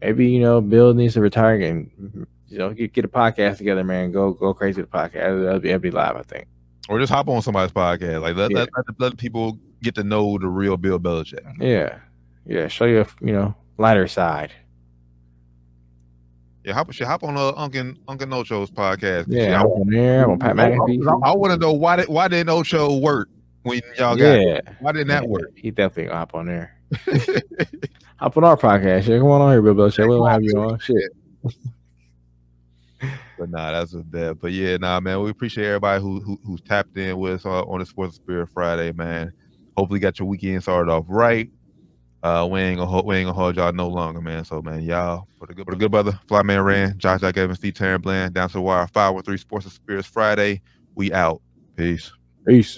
maybe, you know, Bill needs to retire and, you know, get a podcast together, man. Go crazy with the podcast. That'd be live, I think. Or just hop on somebody's podcast. Like let people get to know the real Bill Belichick. Yeah. Show your, you know, lighter side. Yeah, hop on Uncle Ocho's podcast. Yeah, I'm on there. I'm on Pat McAfee. I want to know why didn't Ocho work when y'all got it? Why didn't that work? He definitely gonna hop on there. Hop on our podcast. Shit. Come on here, Bill Belichick. We'll have you on. Shit. But nah, that's a bad. But yeah, nah, man. We appreciate everybody who's tapped in with us on the Sports Spirit Friday, man. Hopefully, got your weekend started off right. We ain't gonna hold y'all no longer, man. So, man, y'all for the good brother, Flyman Ran, Josh Jack Evans, Steve Tarren Bland, Down to the Wire, 513 Sports and Spirits Friday. We out. Peace. Peace.